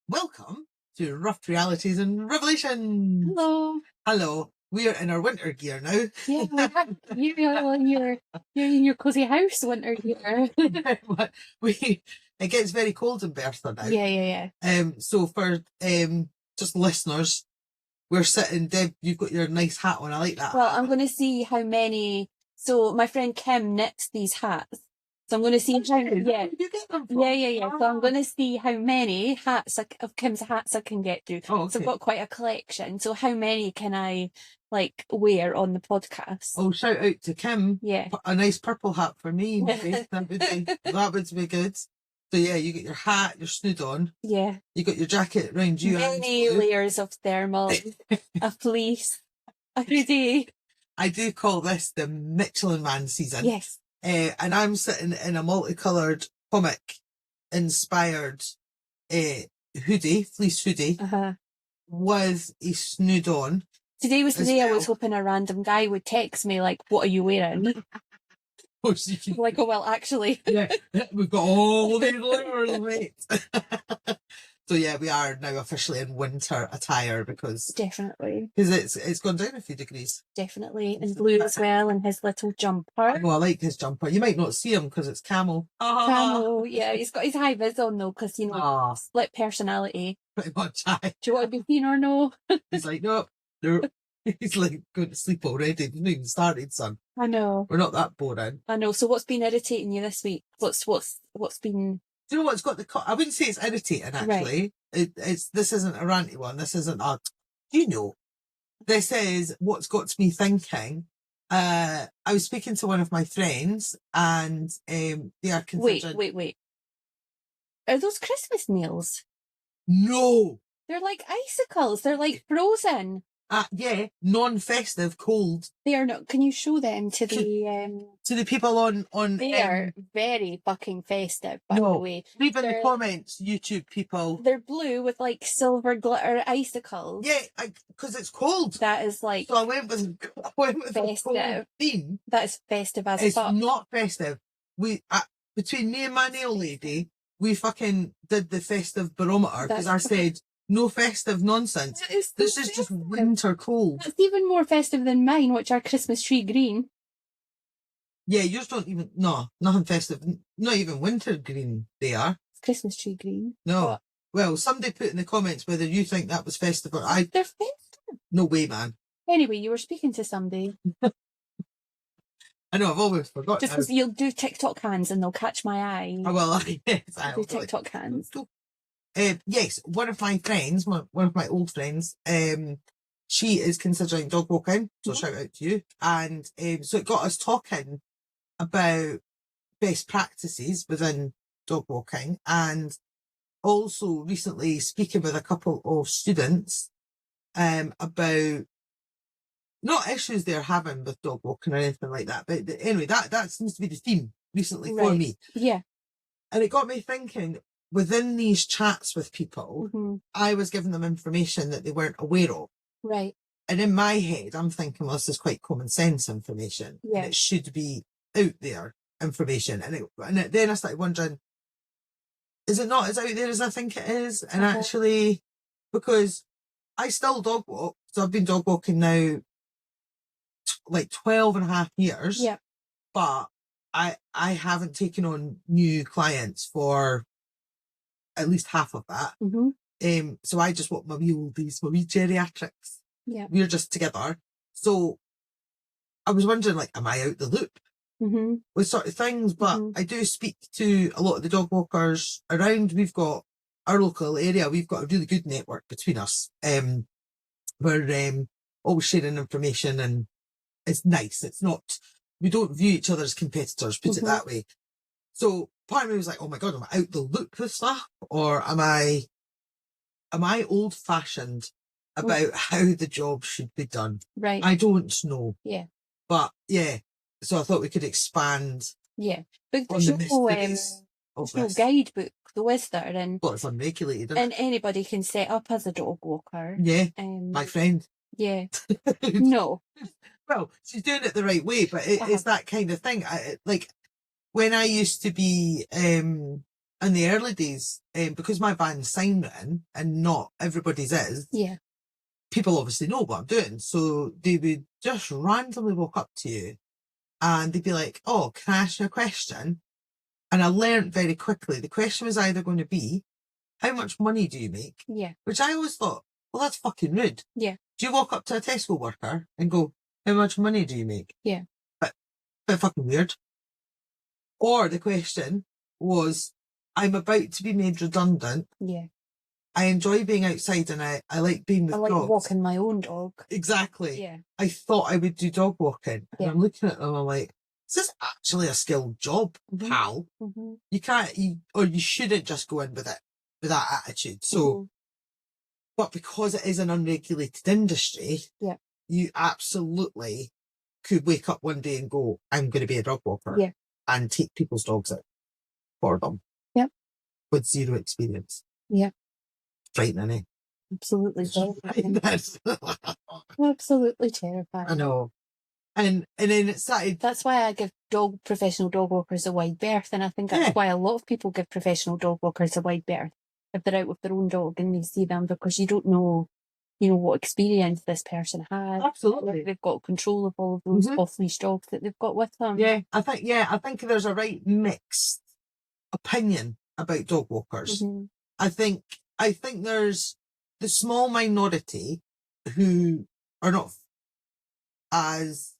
Welcome to Rough Realities and Revelation. Hello. Hello. We are in our winter gear now. Yeah, you're in your cozy house winter gear. It gets very cold in Bertha now. Yeah. So for just listeners, we're sitting. Deb, you've got your nice hat on. I like that. Well, I'm going to see how many. So my friend Kim knits these hats. So I'm going to see how. Yeah. Where did you get them from? Yeah. So I'm going to see how many hats of Kim's hats I can get to. Oh, okay. So I've got quite a collection. So how many can I wear on the podcast? Oh, shout out to Kim. Yeah. A nice purple hat for me. Maybe. that would be good. So yeah, you got your hat, your snood on. Yeah. You got your jacket around you. Many layers of thermal, a fleece, a hoodie. I do call this the Michelin Man season. Yes. And I'm sitting in a multicoloured comic-inspired hoodie, fleece hoodie, with a snood on. Today was the day I was hoping a random guy would text me, like, what are you wearing? Like, oh, well, actually. Yeah, we've got all these layers, mate. So yeah, we are now officially in winter attire because it's gone down a few degrees. Definitely, and blue as well, and his little jumper. Oh, I like his jumper. You might not see him because it's camel. Camel, yeah. He's got his high vis on though, because split personality. Pretty much. Do you want to be seen or no? He's like, no. He's like going to sleep already. He's not even started, son. I know. We're not that boring. I know. So what's been irritating you this week? What's been? Do you know what's got I wouldn't say it's irritating, actually. Right. This isn't a ranty one. This isn't this is what's got me thinking. I was speaking to one of my friends and they are considering... Wait. Are those Christmas meals? No. They're like icicles. They're like frozen. Yeah, non-festive, cold. They are not. Can you show them to the people on? They are very fucking festive, by the way. Leave in the comments, YouTube people. They're blue with like silver glitter icicles. Yeah, because it's cold. That is like. So I went with festive. A cold theme. That is festive as fuck. It's not festive. We between me and my nail lady, we fucking did the festive barometer because I said. No festive nonsense. This is just winter cold. That's even more festive than mine, which are Christmas tree green. Yeah, yours don't even... No, nothing festive. Not even winter green, they are. It's Christmas tree green. No. What? Well, somebody put in the comments whether you think that was festive or I... They're festive. No way, man. Anyway, you were speaking to somebody. I know, I've always forgotten. Just because you'll do TikTok hands and they'll catch my eye. Oh, well, yes. I'll do TikTok hands. Yes, one of my friends, one of my old friends, she is considering dog walking, so shout out to you. And so it got us talking about best practices within dog walking, and also recently speaking with a couple of students about not issues they're having with dog walking or anything like that, but anyway, that seems to be the theme recently for me. Yeah. And it got me thinking, within these chats with people, I was giving them information that they weren't aware of. Right. And in my head, I'm thinking, well, this is quite common sense information. Yeah. And it should be out there information. And then I started wondering, is it not as out there as I think it is? And actually, because I still dog walk, so I've been dog walking now like 12 and a half years. Yeah. But I haven't taken on new clients for at least half of that. So I just want my wee geriatrics. Yeah. We're just together. So I was wondering, like, am I out the loop with sort of things? But I do speak to a lot of the dog walkers around. We've got our local area. We've got a really good network between us. We're always sharing information and it's nice. It's not, we don't view each other as competitors, put it that way. So part of me was like, oh my God, am I out the loop with stuff? Or am I old fashioned about how the job should be done? Right. I don't know. Yeah. But yeah, so I thought we could expand. Yeah. But there's no guidebook, though, is there? And well, it's unregulated. And anybody can set up as a dog walker. Yeah. My friend. Yeah. No. Well, she's doing it the right way, but it's that kind of thing. Like, when I used to be in the early days, because my van's sign written and not everybody's is, people obviously know what I'm doing. So they would just randomly walk up to you and they'd be like, oh, can I ask you a question? And I learned very quickly, the question was either going to be, how much money do you make? Yeah. Which I always thought, well, that's fucking rude. Yeah. Do you walk up to a Tesco worker and go, how much money do you make? Yeah. But fucking weird. Or the question was, I'm about to be made redundant. Yeah. I enjoy being outside and I like being with dogs. I like walking my own dog. Exactly. Yeah. I thought I would do dog walking. And I'm looking at them, I'm like, is this actually a skilled job, pal? You can't, or you shouldn't just go in with it, with that attitude. So, but because it is an unregulated industry, you absolutely could wake up one day and go, I'm going to be a dog walker and take people's dogs out for them. Yep. With zero experience. Yeah. Frightening, eh? Absolutely terrifying. Absolutely terrifying. I know. And then it started. That's why I give professional dog walkers a wide berth, and I think that's why a lot of people give professional dog walkers a wide berth if they're out with their own dog and they see them, because you don't know, what experience this person has. Absolutely. They've got control of all of those off-leash dogs that they've got with them. Yeah, I think there's a right mixed opinion about dog walkers. I think there's the small minority who are not as,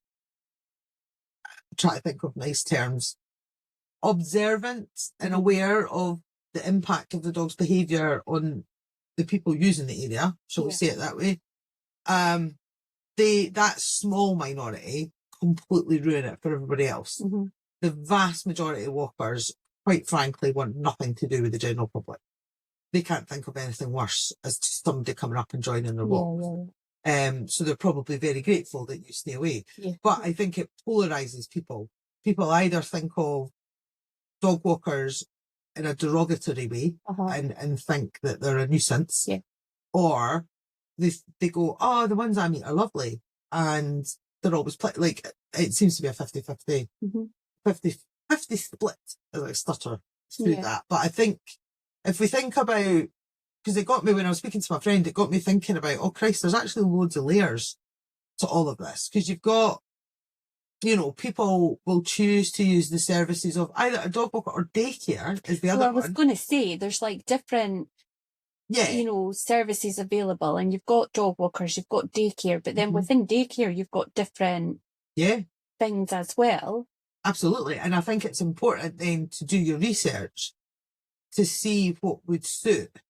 try to think of nice terms, observant and aware of the impact of the dog's behaviour on the people using the area, shall we say it that way. That small minority completely ruin it for everybody else. The vast majority of walkers, quite frankly, want nothing to do with the general public. They can't think of anything worse as somebody coming up and joining their walk. So they're probably very grateful that you stay away. But I think it polarises people. People either think of dog walkers in a derogatory way and think that they're a nuisance, or they go, oh, the ones I meet are lovely, and they're always like, it seems to be a 50-50 split, as I stutter through that. But I think if we think about, because it got me, when I was speaking to my friend, it got me thinking about, oh Christ, there's actually loads of layers to all of this. Because you've got, people will choose to use the services of either a dog walker or daycare is the other one. I was going to say, there's like different, services available, and you've got dog walkers, you've got daycare, but then within daycare, you've got different things as well. Absolutely. And I think it's important then to do your research to see what would suit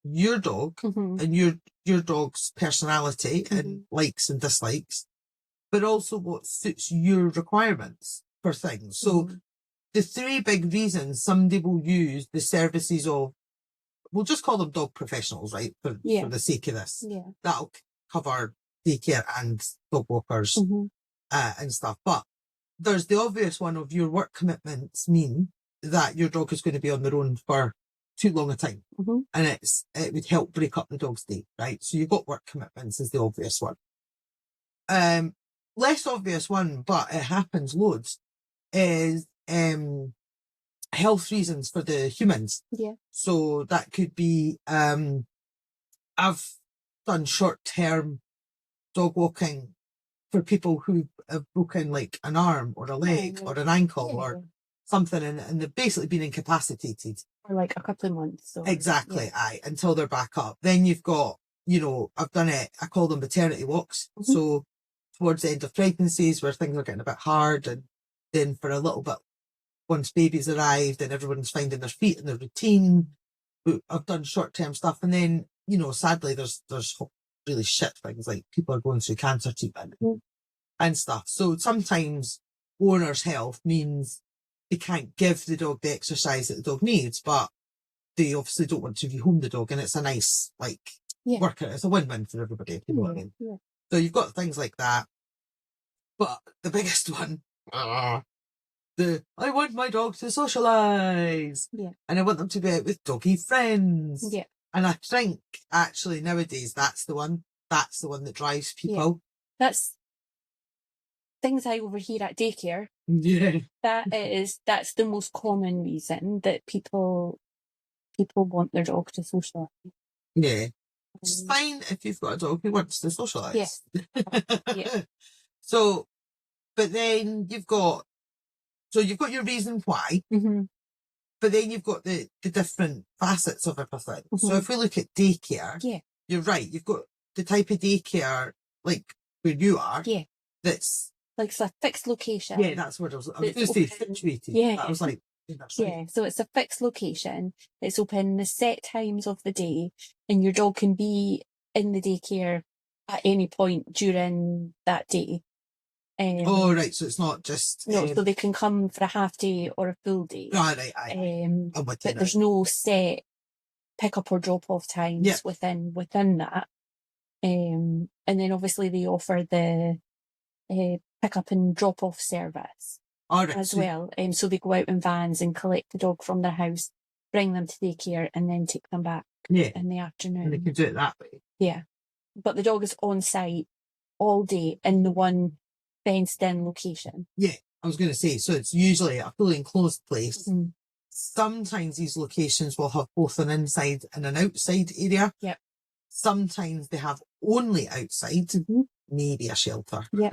your dog and your dog's personality and likes and dislikes, but also what suits your requirements for things. So the three big reasons somebody will use the services of, we'll just call them dog professionals, right? For the sake of this. That'll cover daycare and dog walkers and stuff. But there's the obvious one of your work commitments mean that your dog is going to be on their own for too long a time. And it would help break up the dog's day, right? So you've got work commitments is the obvious one. Less obvious one, but it happens loads, is health reasons for the humans. So that could be, I've done short-term dog walking for people who have broken like an arm or a leg or an ankle or something, and they've basically been incapacitated for like a couple of months. So, exactly, until they're back up. Then you've got, I've done it, I call them maternity walks. So towards the end of pregnancies where things are getting a bit hard, and then for a little bit once baby's arrived and everyone's finding their feet and their routine, I've done short-term stuff. And then, sadly there's really shit things like people are going through cancer treatment and stuff. So sometimes owner's health means they can't give the dog the exercise that the dog needs, but they obviously don't want to rehome the dog, and it's a nice worker. It's a win-win for everybody, if you know what I mean. So you've got things like that. But the biggest one, I want my dog to socialise. And I want them to be out with doggy friends. And I think actually nowadays that's the one that drives people. things I overhear at daycare. Yeah. That's the most common reason that people want their dog to socialise. Yeah. It's fine if you've got a dog who wants to socialise. Yeah. So, but then you've got your reason why, but then you've got the different facets of everything. So if we look at daycare, you're right. You've got the type of daycare like where you are. Yeah. That's like it's a fixed location. Yeah, that's what I was going to say, situated. Yeah. I was like, that's right. Yeah, so it's a fixed location. It's open the set times of the day, and your dog can be in the daycare at any point during that day. Oh, right. So it's not just... No, so they can come for a half day or a full day. Right. But there's no set pick up or drop off times within that. And then obviously they offer the pick up and drop off service as well. So they go out in vans and collect the dog from their house, bring them to daycare, and then take them back in the afternoon. And they can do it that way. Yeah. But the dog is on site all day in the one fenced in location. Yeah, I was going to say, so it's usually a fully enclosed place. Sometimes these locations will have both an inside and an outside area. Yep. Sometimes they have only outside, maybe a shelter. Yeah.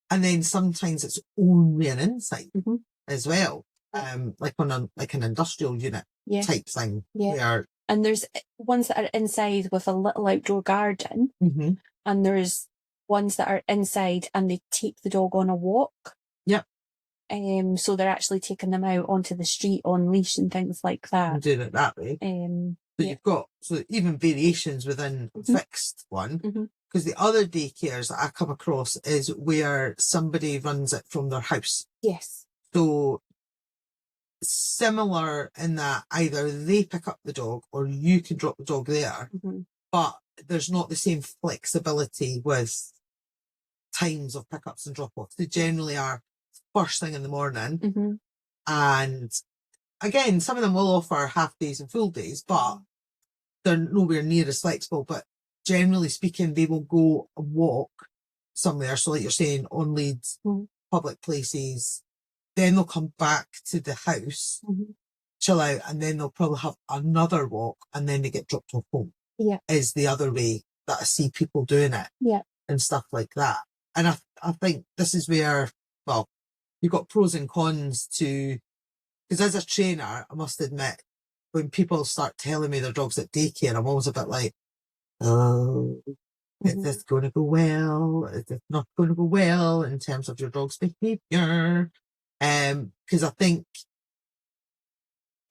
And then sometimes it's only an inside as well. Like on an industrial unit type thing. Yeah. And there's ones that are inside with a little outdoor garden. And there's ones that are inside and they take the dog on a walk. Yep. So they're actually taking them out onto the street on leash and things like that. And doing it that way. But you've got even variations within a fixed one. Because the other daycares that I come across is where somebody runs it from their house. Yes. So similar in that either they pick up the dog or you can drop the dog there, but there's not the same flexibility with times of pickups and drop-offs. They generally are first thing in the morning. And again, some of them will offer half days and full days, but they're nowhere near as flexible. But generally speaking, they will go a walk somewhere. So like you're saying, on leads, public places, then they'll come back to the house, chill out, and then they'll probably have another walk and then they get dropped off home. Yeah. Is the other way that I see people doing it. Yeah. And stuff like that. And I think this is where, well, you've got pros and cons to, because as a trainer, I must admit, when people start telling me their dog's at daycare, I'm always a bit like, oh, is this going to go well? Is this not going to go well in terms of your dog's behaviour? Because I think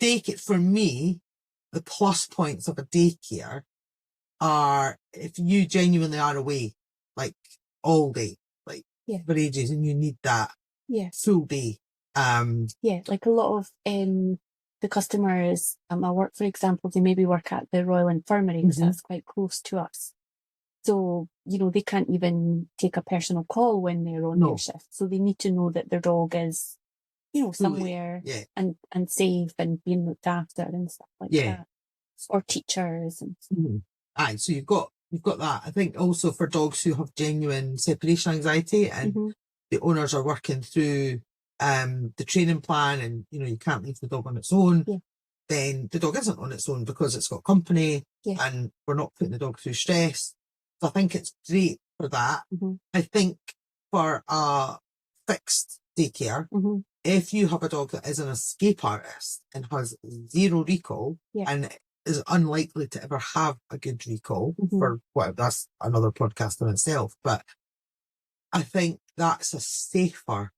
daycare, for me, the plus points of a daycare are if you genuinely are away, like all day, like for ages, and you need that full day. Like a lot of the customers at my work, for example, they maybe work at the Royal Infirmary, because that's quite close to us. So, they can't even take a personal call when they're on their shift. So they need to know that their dog is, somewhere and safe and being looked after and stuff like that. Or teachers and Aye, so you've got that. I think also for dogs who have genuine separation anxiety and the owners are working through the training plan and, you can't leave the dog on its own, then the dog isn't on its own because it's got company and we're not putting the dog through stress. So I think it's great for that. I think for a fixed daycare, if you have a dog that is an escape artist and has zero recall and is unlikely to ever have a good recall for whatever, that's another podcast in itself. But I think that's a safer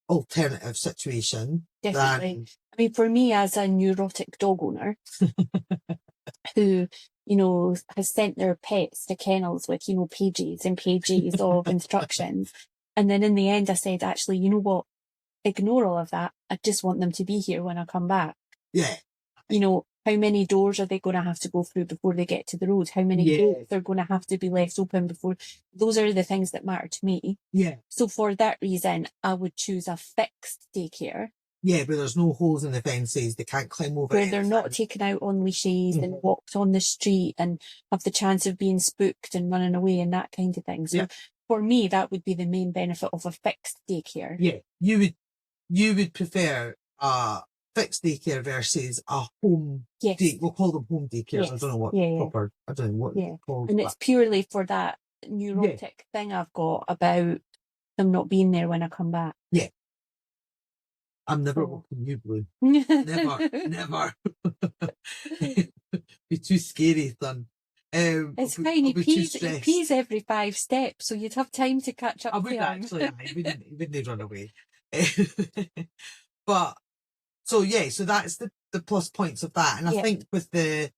alternative situation. Definitely. I mean, for me as a neurotic dog owner who, has sent their pets to kennels with, pages and pages of instructions. And then in the end I said, actually, you know what? Ignore all of that. I just want them to be here when I come back. Yeah. How many doors are they going to have to go through before they get to the road? How many gates are going to have to be left open before? Those are the things that matter to me. Yeah. So for that reason, I would choose a fixed daycare. Yeah, where there's no holes in the fences, they can't climb over. Where they're not taken out on leashes and walked on the street and have the chance of being spooked and running away and that kind of thing. So for me, that would be the main benefit of a fixed daycare. Yeah, you would prefer a fixed daycare versus a home. Yes. We'll call them home daycares. Yes. I don't know what proper. I don't know what it's called. And it's purely for that neurotic thing I've got about them not being there when I come back. Yeah. I'm never walking you blue. Never. Be too scary, son. It's fine. He pees every 5 steps, so you'd have time to catch up. I would actually. He wouldn't run away. But so that's the plus points of that, and I think with to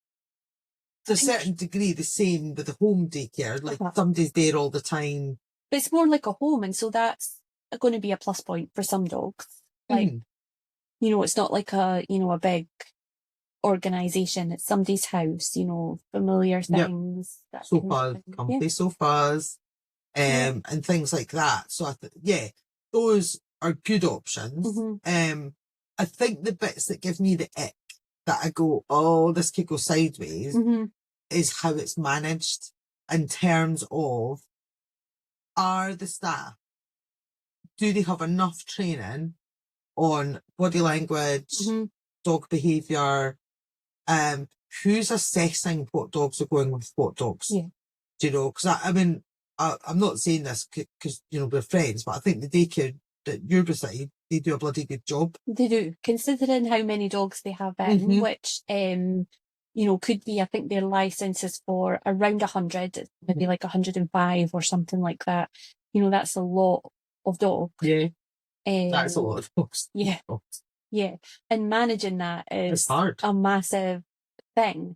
a certain degree the same with the home daycare. Like somebody's there all the time. But it's more like a home, and so that's going to be a plus point for some dogs. Like, it's not like a big organisation. It's somebody's house, familiar things. Yep. Sofas, comfy sofas, and things like that. So those are good options. I think the bits that give me the ick, that I go, oh, this could go sideways, is how it's managed in terms of, are the staff, do they have enough training on body language, dog behaviour, who's assessing what dogs are going with what dogs? Yeah. Do you know? Because I'm not saying this because, we're friends, but I think the daycare that you're beside, they do a bloody good job. They do, considering how many dogs they have in, which, could be, I think their licence is for around 100, maybe like 105 or something like that. That's a lot of dogs. Yeah. That's a lot of dogs. Yeah. Yeah. And managing that is hard. A massive thing.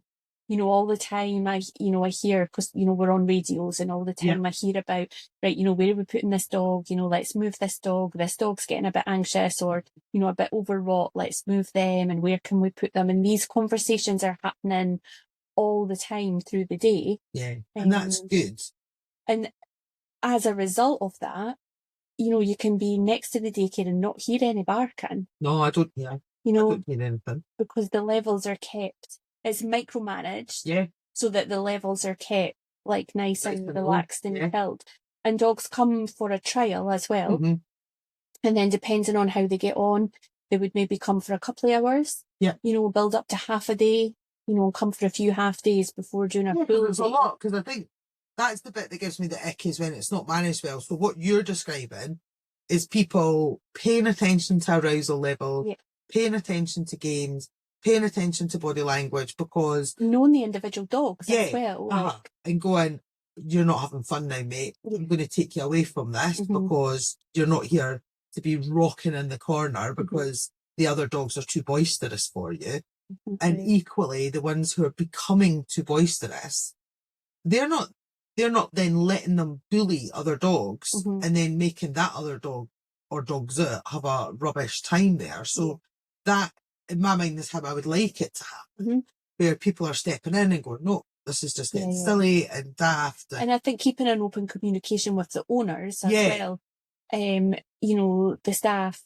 All the time I hear, because, we're on radios, and all the time I hear about, right, where are we putting this dog? Let's move this dog's getting a bit anxious or, a bit overwrought, let's move them, and where can we put them? And these conversations are happening all the time through the day. Yeah, and that's good. And as a result of that, you can be next to the daycare and not hear any barking. No, I don't hear. I don't hear anything. Because the levels are kept. It's micromanaged. Yeah. So that the levels are kept like nice and relaxed and chilled. And dogs come for a trial as well. And then depending on how they get on, they would maybe come for a couple of hours. Yeah. Build up to half a day, come for a few half days before doing a full day. There's a lot, because I think that's the bit that gives me the ick, is when it's not managed well. So what you're describing is people paying attention to arousal levels, paying attention to games, paying attention to body language, because knowing the individual dogs as well. And going, you're not having fun now, mate. I'm going to take you away from this because you're not here to be rocking in the corner because the other dogs are too boisterous for you. And equally, the ones who are becoming too boisterous, they're not then letting them bully other dogs and then making that other dog or dogs have a rubbish time there. So that, in my mind, is how I would like it to happen, where people are stepping in and going, no, this is just getting silly and daft. And I think keeping an open communication with the owners as well. The staff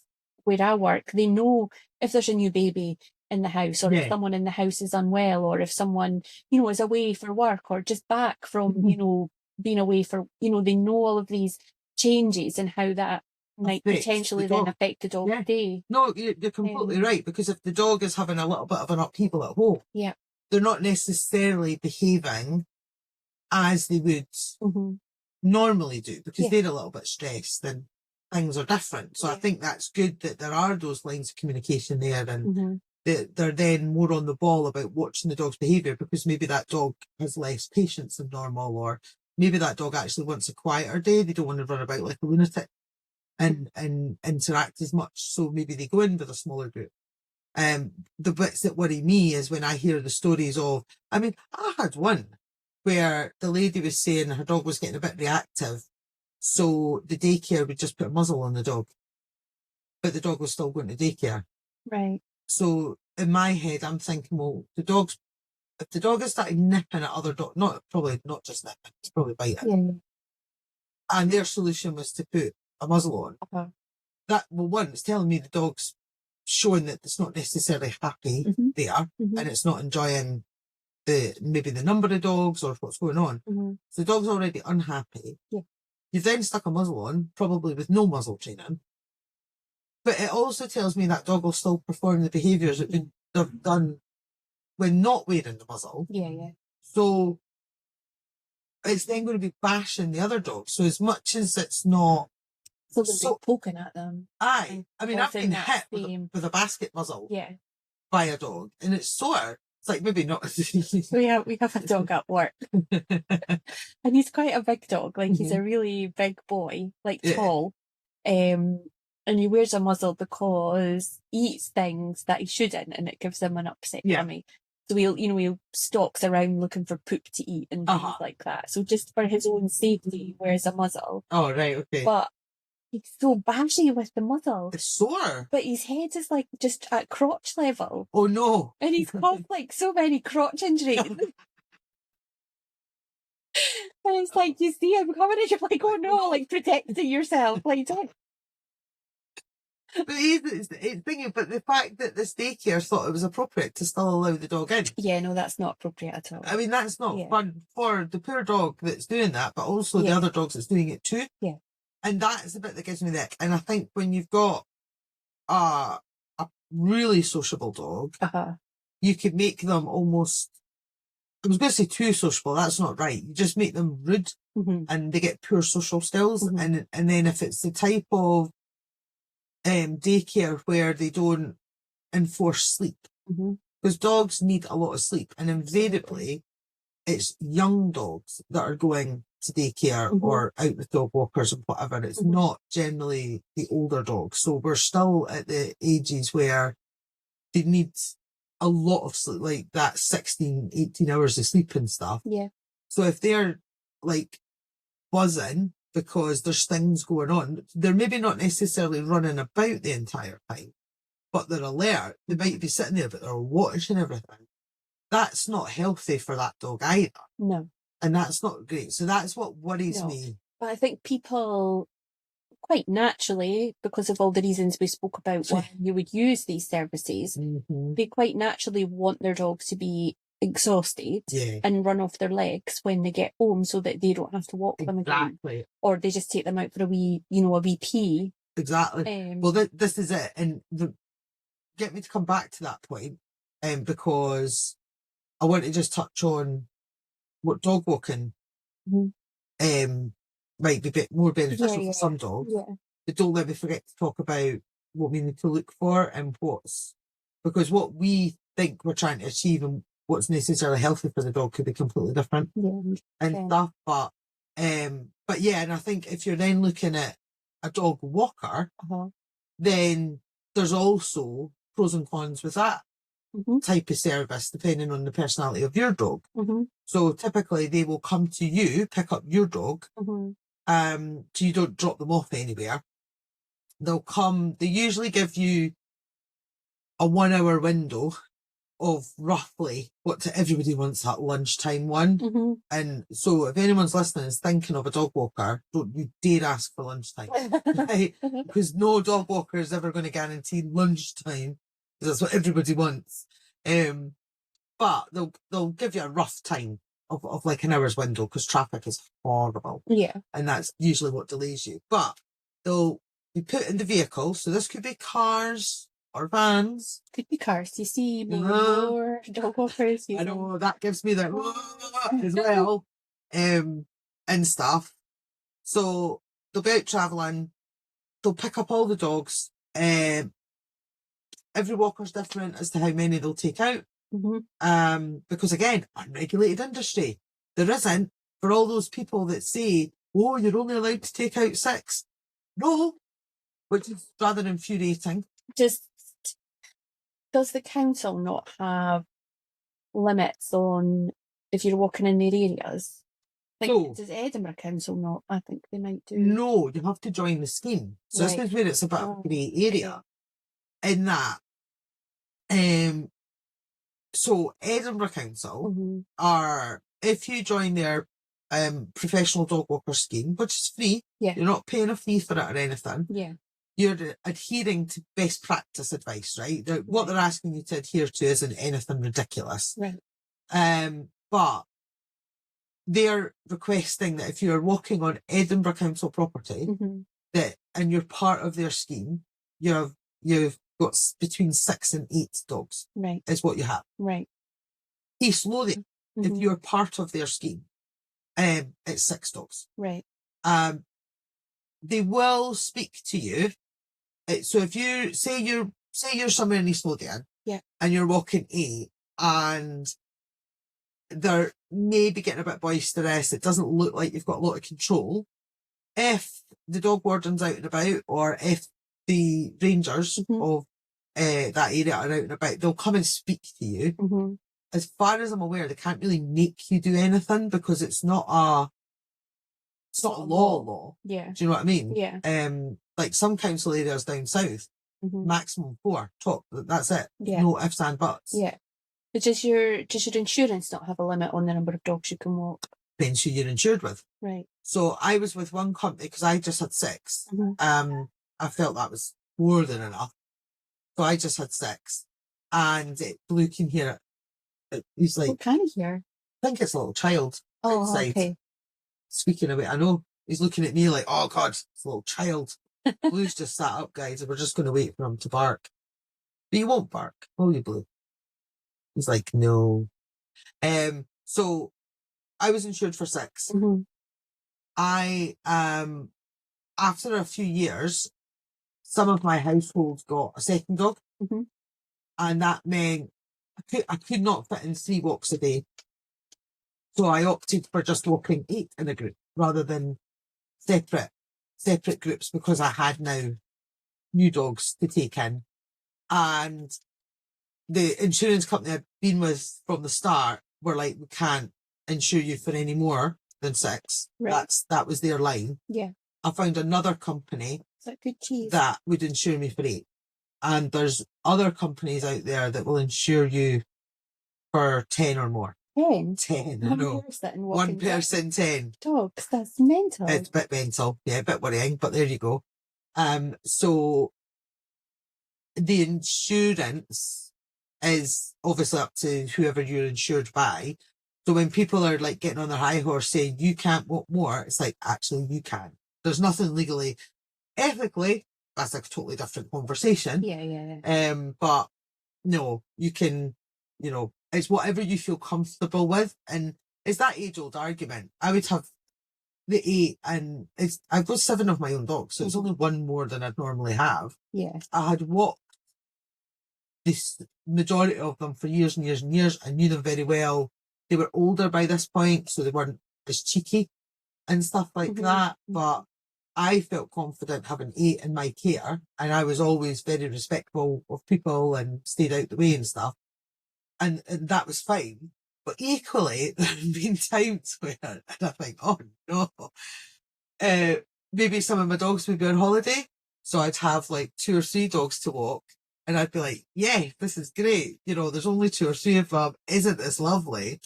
where I work, they know if there's a new baby in the house, or if someone in the house is unwell, or if someone, is away for work or just back from, being away for, they know all of these changes and how that might potentially then affect the dog's day. No, you're completely right, because if the dog is having a little bit of an upheaval at home, they're not necessarily behaving as they would normally do, because they're a little bit stressed and things are different. So I think that's good that there are those lines of communication there, and they're then more on the ball about watching the dog's behaviour, because maybe that dog has less patience than normal, or maybe that dog actually wants a quieter day. They don't want to run about like a lunatic and interact as much. So maybe they go in with a smaller group. The bits that worry me is when I hear the stories of, I had one where the lady was saying her dog was getting a bit reactive, so the daycare would just put a muzzle on the dog, but the dog was still going to daycare. Right. So in my head, I'm thinking, well, if the dog is starting nipping at other dogs, probably not just nipping, it's probably biting. And their solution was to put a muzzle on. It's telling me the dog's showing that it's not necessarily happy there, and it's not enjoying maybe the number of dogs or what's going on. So the dog's already unhappy. You've then stuck a muzzle on, probably with no muzzle training. But it also tells me that dog will still perform the behaviours that they've done when not wearing the muzzle. Yeah, yeah. So it's then going to be bashing the other dog. So as much as it's not... So they'll be poking at them. Aye. I mean, I've been hit with a basket muzzle by a dog, and it's sore. It's like, maybe not. we have a dog at work. And he's quite a big dog. Like, he's a really big boy, like tall. And he wears a muzzle because he eats things that he shouldn't, and it gives him an upset tummy. So he'll stalks around looking for poop to eat and things like that. So just for his own safety, he wears a muzzle. Oh, right, okay. But he's so bashy with the muzzle. It's sore. But his head is like just at crotch level. Oh, no. And he's got like so many crotch injuries. And it's like, you see him coming and you're like, oh no, like protecting yourself. Like, don't. But it's thinking, but the fact that this daycare thought it was appropriate to still allow the dog in. Yeah, no, that's not appropriate at all. I mean, that's not fun for the poor dog that's doing that, but also the other dogs that's doing it too. Yeah. And that's the bit that gives me the ick. And I think when you've got a really sociable dog, you could make them almost, I was going to say too sociable, that's not right. You just make them rude and they get poor social skills. And then if it's the type of daycare where they don't enforce sleep, because dogs need a lot of sleep, and invariably it's young dogs that are going to daycare or out with dog walkers and whatever. It's not generally the older dogs. So we're still at the ages where they need a lot of sleep, like that 16, 18 hours of sleep and stuff. Yeah. So if they're like buzzing because there's things going on, they're maybe not necessarily running about the entire time, but they're alert. They might be sitting there, but they're watching everything. That's not healthy for that dog either. No. And that's not great. So that's what worries me. But I think people quite naturally, because of all the reasons we spoke about why you would use these services, they quite naturally want their dogs to be exhausted and run off their legs when they get home so that they don't have to walk them again. Or they just take them out for a wee pee. Exactly. Well, this is it. And get me to come back to that point, because I want to just touch on what dog walking might be a bit more beneficial for some dogs. But don't let me forget to talk about what we need to look for and because what we think we're trying to achieve and what's necessarily healthy for the dog could be completely different and stuff. But yeah, and I think if you're then looking at a dog walker, then there's also pros and cons with that type of service, depending on the personality of your dog. So typically they will come to you, pick up your dog, so you don't drop them off anywhere. They'll come, they usually give you a 1 hour window of roughly what to everybody wants that lunchtime one. And so if anyone's listening is thinking of a dog walker, don't you dare ask for lunchtime. Right? Because no dog walker is ever going to guarantee lunchtime, because that's what everybody wants. But they'll give you a rough time of like an hour's window, because traffic is horrible. And that's usually what delays you. But they'll be put in the vehicle. So this could be cars or vans. Could be cars. You see more dog walkers. I know, that gives me that as well. And stuff. So they'll be out travelling. They'll pick up all the dogs. Every walker's different as to how many they'll take out. Because again, unregulated industry. There isn't, for all those people that say, oh, you're only allowed to take out 6. No, which is rather infuriating. Does the council not have limits on if you're walking in their areas? Does Edinburgh Council not? I think they might do. No, you have to join the scheme. So this is where it's a bit of a grey area in that. So Edinburgh Council are, if you join their professional dog walker scheme, which is free, you're not paying a fee for it or anything. You're adhering to best practice advice, right? What they're asking you to adhere to isn't anything ridiculous. But they're requesting that if you're walking on Edinburgh Council property, that and you're part of their scheme, you've got between 6 and 8 dogs. Right. Is what you have. Right. East Lothian, if you're part of their scheme, it's 6 dogs. Right. They will speak to you. So if you say you're somewhere in East Lothian, and you're walking 8, and they're maybe getting a bit boisterous, it doesn't look like you've got a lot of control. If the dog warden's out and about, or if the rangers of that area are out and about, they'll come and speak to you. As far as I'm aware, they can't really make you do anything because it's not a law. Yeah. Do you know what I mean? Yeah. Like some council areas down south, maximum 4, top. That's it. Yeah. No ifs and buts. Yeah. But does your insurance not have a limit on the number of dogs you can walk? Depends who you're insured with. Right. So I was with one company because I just had 6. I felt that was more than enough. So I just had 6. And Blue can hear it. He's like, what can he hear? I think it's a little child outside. Okay. Squeaking away. I know. He's looking at me like, oh God, it's a little child. Blue's just sat up, guys, and we're just going to wait for him to bark. But he won't bark, will you, Blue? He's like, no. So I was insured for 6. I, after a few years, some of my households got a second dog. And that meant I could not fit in 3 walks a day. So I opted for just walking 8 in a group rather than separate groups, because I had now new dogs to take in. And the insurance company I'd been with from the start were like, we can't insure you for any more than 6. Right. That was their line. Yeah. I found another company good cheese that would insure me for 8. And there's other companies out there that will insure you for 10 or more. 10, I know. One person, 10. Dogs, that's mental. It's a bit mental, yeah, a bit worrying, but there you go. So the insurance is obviously up to whoever you're insured by. So when people are like getting on their high horse saying you can't walk more, it's like, actually you can. There's nothing legally, ethically, that's a totally different conversation. Yeah. But no, you can, it's whatever you feel comfortable with. And it's that age-old argument. I would have the 8, and I've got 7 of my own dogs, so it's only 1 more than I'd normally have. Yeah. I had walked this majority of them for years and years and years. I knew them very well. They were older by this point, so they weren't as cheeky and stuff like that. But I felt confident having 8 in my care, and I was always very respectful of people and stayed out the way and stuff. And that was fine. But equally, there have been times where, and I think, oh no, maybe some of my dogs would be on holiday. So I'd have like 2 or 3 dogs to walk, and I'd be like, yeah, this is great. There's only 2 or 3 of them. Isn't this lovely?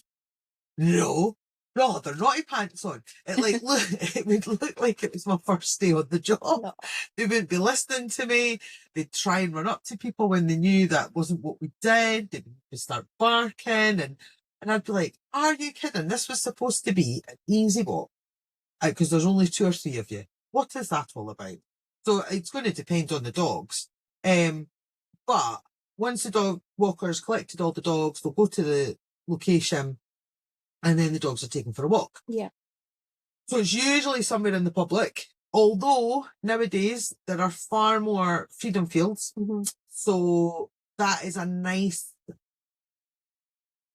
No, they're naughty pants on. It would look like it was my first day on the job. No. They wouldn't be listening to me. They'd try and run up to people when they knew that wasn't what we did. They'd start barking, and I'd be like, are you kidding? This was supposed to be an easy walk, because there's only 2 or 3 of you. What is that all about? So it's going to depend on the dogs. But once the dog walker's collected all the dogs, they'll go to the location, and then the dogs are taken for a walk. Yeah. So it's usually somewhere in the public, although nowadays there are far more freedom fields. So that is a nice,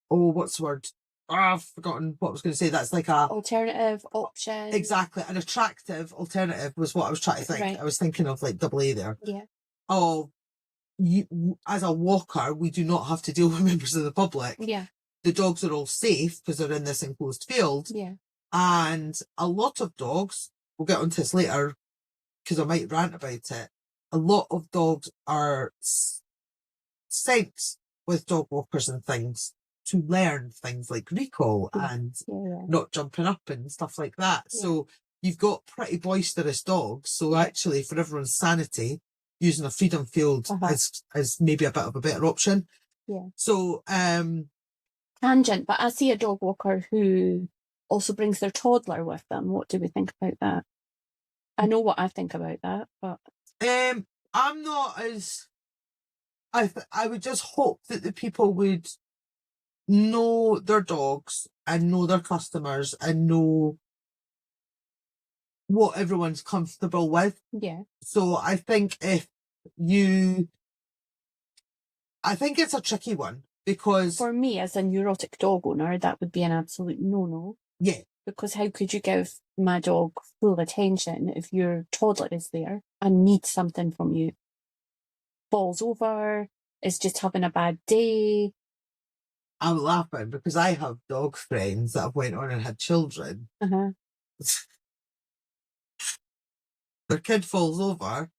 what's the word? I've forgotten what I was going to say. That's like a alternative option. Exactly. An attractive alternative was what I was trying to think. Right. I was thinking of like AA there. Yeah. Oh, as a walker, we do not have to deal with members of the public. Yeah. The dogs are all safe because they're in this enclosed field. Yeah. And a lot of dogs, we'll get onto this later because I might rant about it. A lot of dogs are sent with dog walkers and things to learn things like recall and not jumping up and stuff like that. Yeah. So you've got pretty boisterous dogs. So actually, for everyone's sanity, using a freedom field is maybe a bit of a better option. Yeah. So tangent, but I see a dog walker who also brings their toddler with them. What do we think about that? I know what I think about that, but I'm not as. I would just hope that the people would know their dogs and know their customers and know what everyone's comfortable with. Yeah. So I think I think it's a tricky one because for me as a neurotic dog owner, that would be an absolute no-no. Yeah. Because how could you give my dog full attention if your toddler is there and needs something from you? Falls over, is just having a bad day. I'm laughing because I have dog friends that have went on and had children. Uh-huh. Their kid falls over,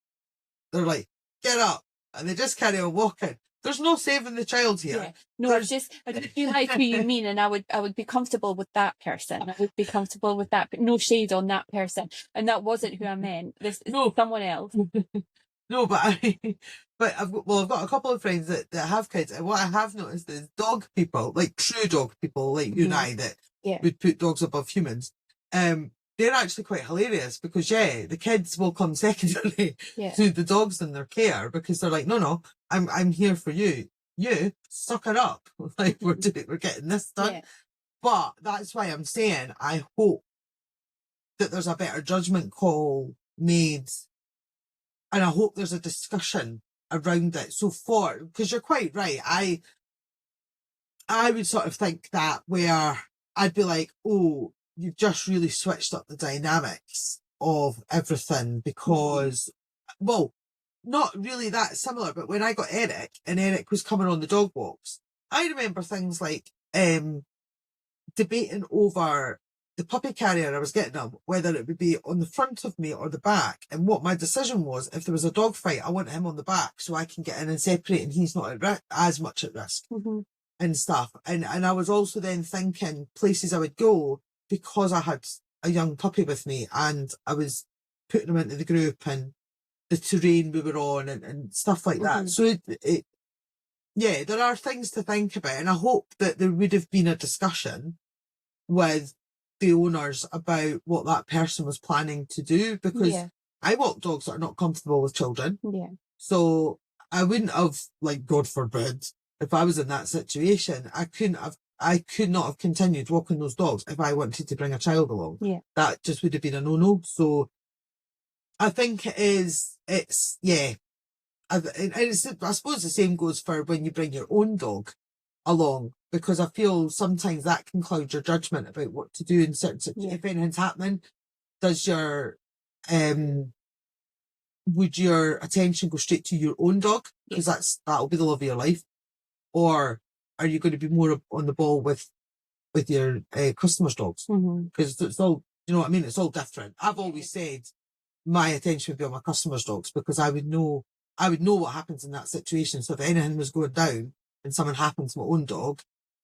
they're like, get up, and they just carry on walking. There's no saving the child here. Yeah. No, I feel like who you mean, and I would be comfortable with that person. I would be comfortable with that, but no shade on that person. And that wasn't who I meant. This is someone else. No, but I've got a couple of friends that have kids, and what I have noticed is dog people, like true dog people, like you and I, that would put dogs above humans. They're actually quite hilarious because the kids will come secondary to the dogs in their care because they're like, no, I'm here for you. You suck it up. Like we're getting this done. Yeah. But that's why I'm saying I hope that there's a better judgment call made. And I hope there's a discussion around it. So because you're quite right, I would sort of think that where I'd be like, oh, you've just really switched up the dynamics of everything because, well, not really that similar, but when I got Eric and Eric was coming on the dog walks, I remember things like debating over the puppy carrier I was getting him, whether it would be on the front of me or the back. And what my decision was, if there was a dog fight, I want him on the back so I can get in and separate and he's not as much at risk and stuff. And I was also then thinking places I would go because I had a young puppy with me and I was putting him into the group and the terrain we were on and stuff like that. So there are things to think about. And I hope that there would have been a discussion with the owners about what that person was planning to do because I walk dogs that are not comfortable with children. Yeah. So I wouldn't have, like, God forbid, if I was in that situation, I could not have continued walking those dogs if I wanted to bring a child along. Yeah. That just would have been a no-no. So I think I suppose the same goes for when you bring your own dog along, because I feel sometimes that can cloud your judgment about what to do in certain situations. If anything's happening, does your would your attention go straight to your own dog because that'll be the love of your life, or are you going to be more on the ball with your customers' dogs? Because it's all, you know what I mean, it's all different. I've always said my attention would be on my customers' dogs because I would know what happens in that situation. So if anything was going down and something happened to my own dog,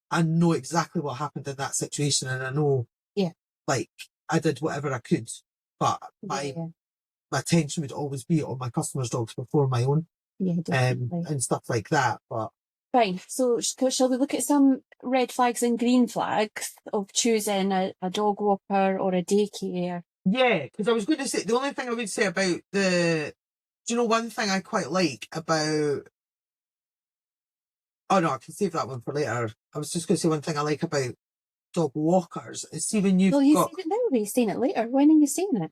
I know exactly what happened in that situation, and I know, like, I did whatever I could, but my attention would always be on my customers' dogs before my own, and stuff like that. But fine. So shall we look at some red flags and green flags of choosing a dog walker or a daycare? Yeah, because I was going to say, the only thing I would say about one thing I quite like about, oh no, I can save that one for later. I was just going to say one thing I like about dog walkers is see when you've got... Well, you said it now, but you're saying it later. When are you saying it?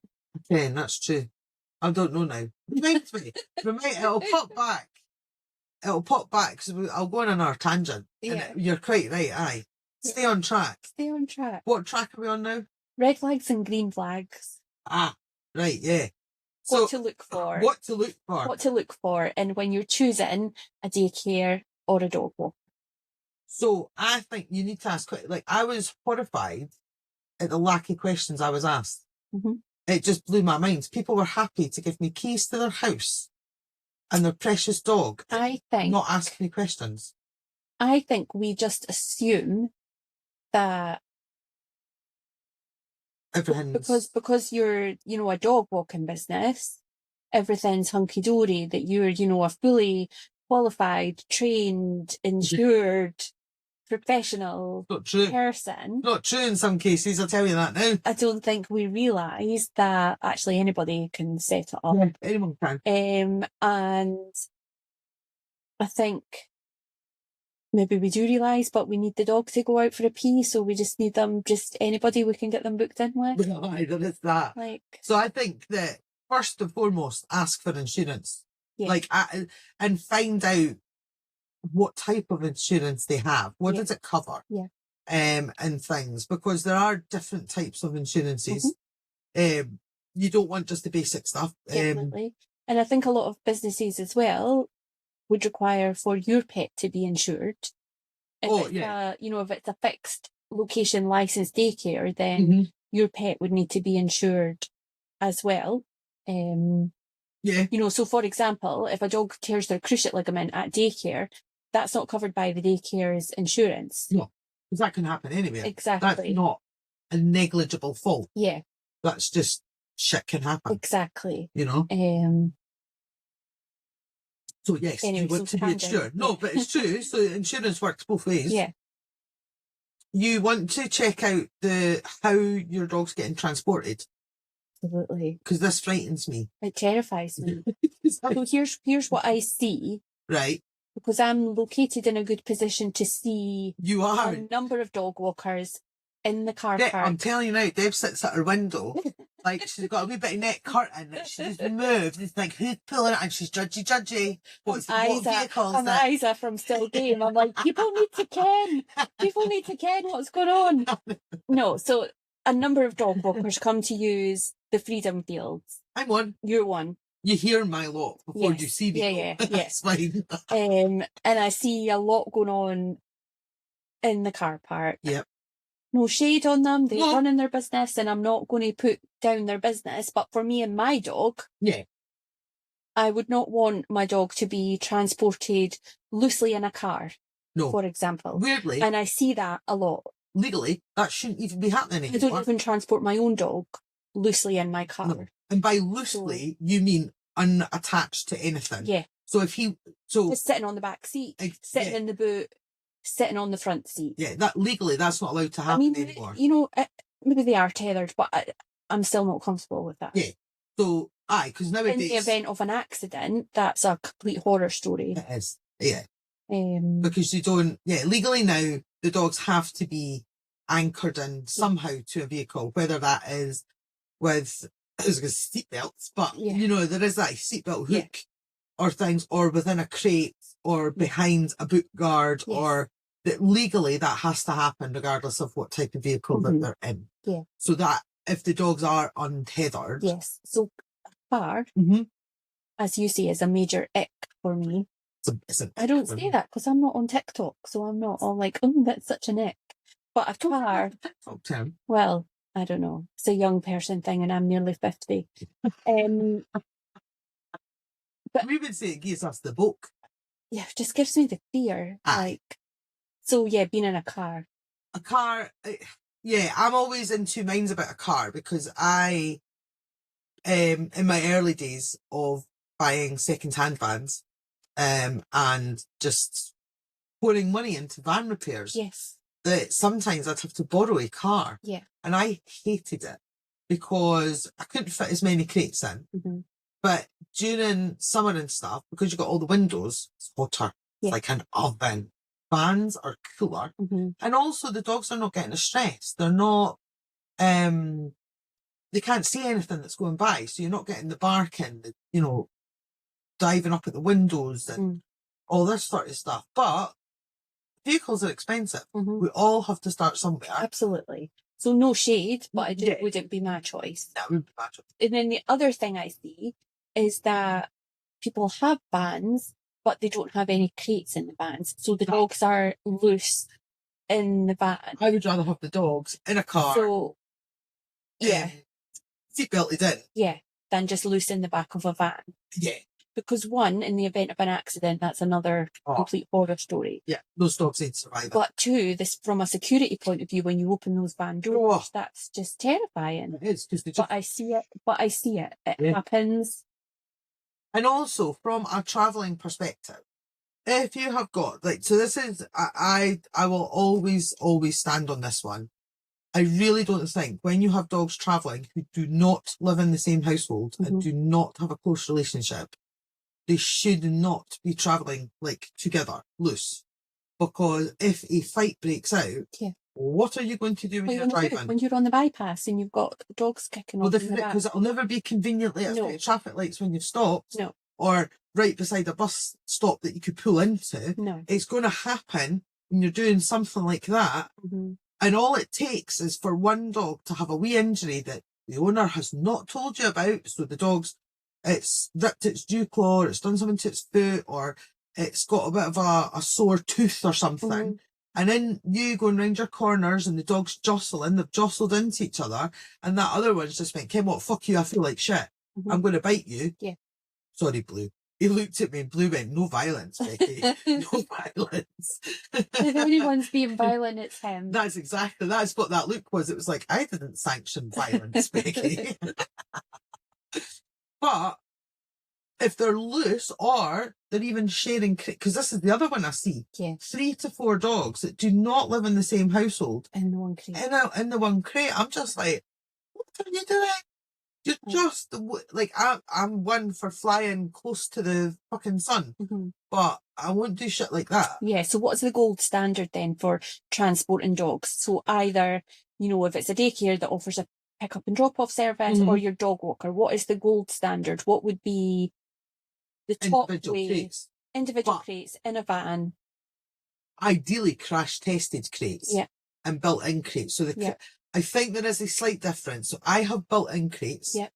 Okay, that's true. I don't know now. Remind me. It'll pop back. Because I'll go on another tangent. Yeah. And you're quite right, aye. Stay on track. Stay on track. What track are we on now? Red flags and green flags. Ah, right, yeah. What to look for. What to look for. What to look for, and when you're choosing a daycare or a dog walk. So I think you need to ask, like, I was horrified at the lack of questions I was asked. It just blew my mind. People were happy to give me keys to their house and their precious dog. I think. Not ask me questions. I think we just assume that everything's... because you're, a dog walking business, everything's hunky-dory, that you're, a fully qualified, trained, insured professional not true. person. Not true in some cases, I'll tell you that now. I don't think we realise that actually anybody can set it up. Yeah, anyone can. And I think maybe we do realise, but we need the dog to go out for a pee, so we just need them, just anybody we can get them booked in with. Aye, there is that. So I think that first and foremost, ask for insurance. Yeah. And find out what type of insurance they have. What does it cover? Yeah. And things, because there are different types of insurances. You don't want just the basic stuff. Definitely. And I think a lot of businesses as well would require for your pet to be insured. If if it's a fixed location licensed daycare, then your pet would need to be insured as well. So for example, if a dog tears their cruciate ligament at daycare, that's not covered by the daycare's insurance. No, because that can happen anywhere. Exactly. That's not a negligible fault. Yeah. That's just shit can happen. Exactly. So yes, you want to be insured. No, but it's true. So insurance works both ways. Yeah. You want to check out how your dog's getting transported. Absolutely. Because this frightens me. It terrifies me. So here's what I see. Right. Because I'm located in a good position to see a number of dog walkers in the car park. I'm telling you now, Deb sits at her window, like she's got a wee bit of net curtain that she just moved. It's like, who's pulling it? And she's judgy. What vehicle is that? I'm Isa from Still Game. I'm like, people need to ken. People need to ken what's going on. No, so a number of dog walkers come to use the Freedom Fields. I'm one. You're one. You hear my lot before you see me. Yeah. That's fine. And I see a lot going on in the car park. Yep. No shade on them. They're running their business, and I'm not going to put down their business. But for me and my dog, I would not want my dog to be transported loosely in a car. No. For example. Weirdly. And I see that a lot. Legally, that shouldn't even be happening anymore. I don't even transport my own dog loosely in my car. No. And by loosely, you mean unattached to anything. Yeah. So if just sitting on the back seat, sitting in the boot, sitting on the front seat. Yeah, that legally, that's not allowed to happen anymore. Maybe they are tethered, but I'm still not comfortable with that. Yeah. So, because nowadays... In the event of an accident, that's a complete horror story. It is, yeah. Because you don't... Yeah, legally now, the dogs have to be anchored in somehow to a vehicle, whether that is with... I was going to say seatbelts, but, there is that seatbelt hook or things, or within a crate, or behind a boot guard, or that legally that has to happen regardless of what type of vehicle that they're in. Yeah. So that if the dogs are untethered. Yes. So a car, as you say, is a major ick for me. I don't say that because I'm not on TikTok, so I'm not all like, oh, that's such an ick. But a car, well, I don't know. It's a young person thing, and I'm nearly 50. But we would say it gives us the book. Yeah, it just gives me the fear. Being in a car. A car, I'm always in two minds about a car because I, in my early days of buying second-hand vans, and just pouring money into van repairs. Yes. That sometimes I'd have to borrow a car. Yeah. And I hated it because I couldn't fit as many crates in. But during summer and stuff, because you've got all the windows, it's hotter. It's like an oven. Vans are cooler. And also the dogs are not getting as stressed. They're not, they can't see anything that's going by. So you're not getting the barking, diving up at the windows and all this sort of stuff. But vehicles are expensive. We all have to start somewhere. Absolutely. So no shade, but it wouldn't be my choice. That would be my choice. And then the other thing I see is that people have vans, but they don't have any crates in the vans. So the dogs are loose in the van. I would rather have the dogs in a car. So, seatbelted in. Yeah, than just loose in the back of a van. Yeah. Because one, in the event of an accident, that's another complete horror story. Yeah, those dogs ain't surviving. But two, this from a security point of view, when you open those van doors, that's just terrifying. It is. But I see it. It happens. And also, from a travelling perspective, if you have got, like, so this is, I will always stand on this one. I really don't think when you have dogs travelling who do not live in the same household and do not have a close relationship, they should not be travelling, like, together, loose. Because if a fight breaks out, what are you going to do when you're driving? When you're on the bypass and you've got dogs kicking off. Well, this is it, because it'll never be conveniently at traffic lights when you've stopped. No. Or right beside a bus stop that you could pull into. No. It's going to happen when you're doing something like that. And all it takes is for one dog to have a wee injury that the owner has not told you about. So the dog's, it's ripped its dew claw, or it's done something to its foot, or it's got a bit of a sore tooth or something. And then you going round your corners and the dog's jostling, they've jostled into each other, and that other one's just went, Kim, what, fuck you, I feel like shit. I'm going to bite you. Yeah. Sorry, Blue. He looked at me and Blue went, no violence, Becky. No violence. If anyone's being violent, it's him. That's what that look was. It was like, I didn't sanction violence, Becky. But if they're loose or they're even sharing, because this is the other one I see, 3 to 4 dogs that do not live in the same household. In the one crate. In the one crate. I'm just like, what are you doing? You're just, like, I'm one for flying close to the fucking sun, but I won't do shit like that. Yeah, so what's the gold standard then for transporting dogs? So either, if it's a daycare that offers a pick up and drop off service or your dog walker, what is the gold standard? What would be the top crates. Individual crates in a van. Ideally crash tested crates. Yeah. And built in crates. So I think there is a slight difference. So I have built-in crates. Yeah.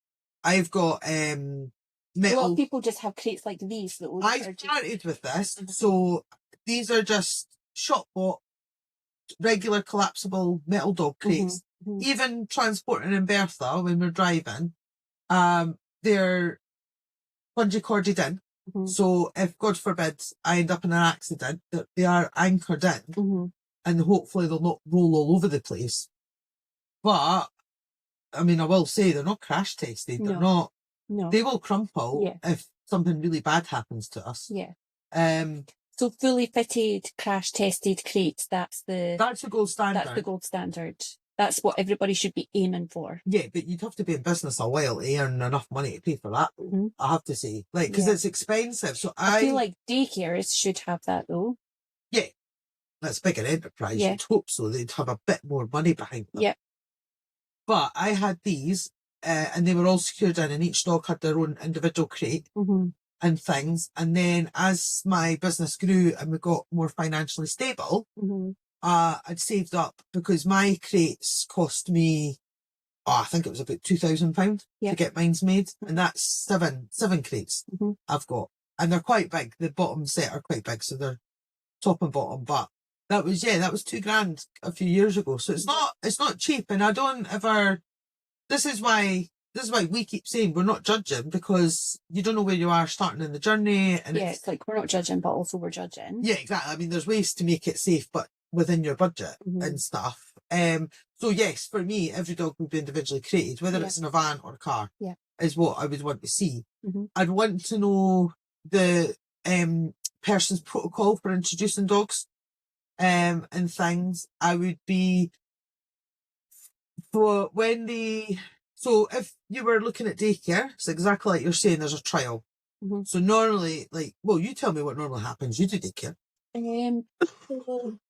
I've got metal. A lot of people just have crates like these. I started with this. So these are just shop bought, regular collapsible metal dog crates. Even transporting in Bertha when we're driving, they're bungee corded in. So if, God forbid, I end up in an accident, they are anchored in. And hopefully they'll not roll all over the place. But, I mean, I will say they're not crash tested. They're not. No. They will crumple if something really bad happens to us. Yeah. So fully fitted, crash tested crates, that's the gold standard. That's the gold standard. That's what everybody should be aiming for. Yeah, but you'd have to be in business a while to earn enough money to pay for that. I have to say. Like, because it's expensive. So I feel like daycares should have that though. Yeah. That's bigger enterprise. You'd hope so. They'd have a bit more money behind them. Yeah. But I had these, and they were all secured in, and each dog had their own individual crate and things. And then as my business grew and we got more financially stable, I'd saved up because my crates cost me, I think it was about £2,000 to get mine's made. And that's seven crates I've got. And they're quite big. The bottom set are quite big, so they're top and bottom. But that was £2,000 a few years ago. So it's not cheap. And I don't ever, this is why we keep saying we're not judging, because you don't know where you are starting in the journey. And it's like, we're not judging, but also we're judging. Yeah, exactly. I mean, there's ways to make it safe, but within your budget and stuff. So yes, for me, every dog would be individually created, whether it's in a van or a car, is what I would want to see. I'd want to know the person's protocol for introducing dogs. And things. I would be so if you were looking at daycare, it's exactly like you're saying, there's a trial. So normally, you tell me what normally happens. You do daycare.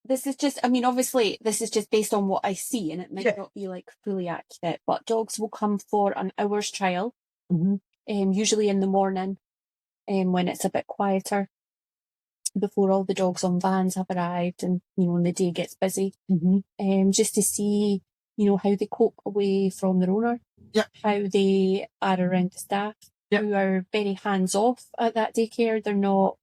This is just, obviously this is just based on what I see, and it might not be like fully accurate, but dogs will come for an hour's trial, usually in the morning, when it's a bit quieter, before all the dogs on vans have arrived and, when the day gets busy, just to see, how they cope away from their owner, how they are around the staff, who are very hands-off at that daycare. They're not,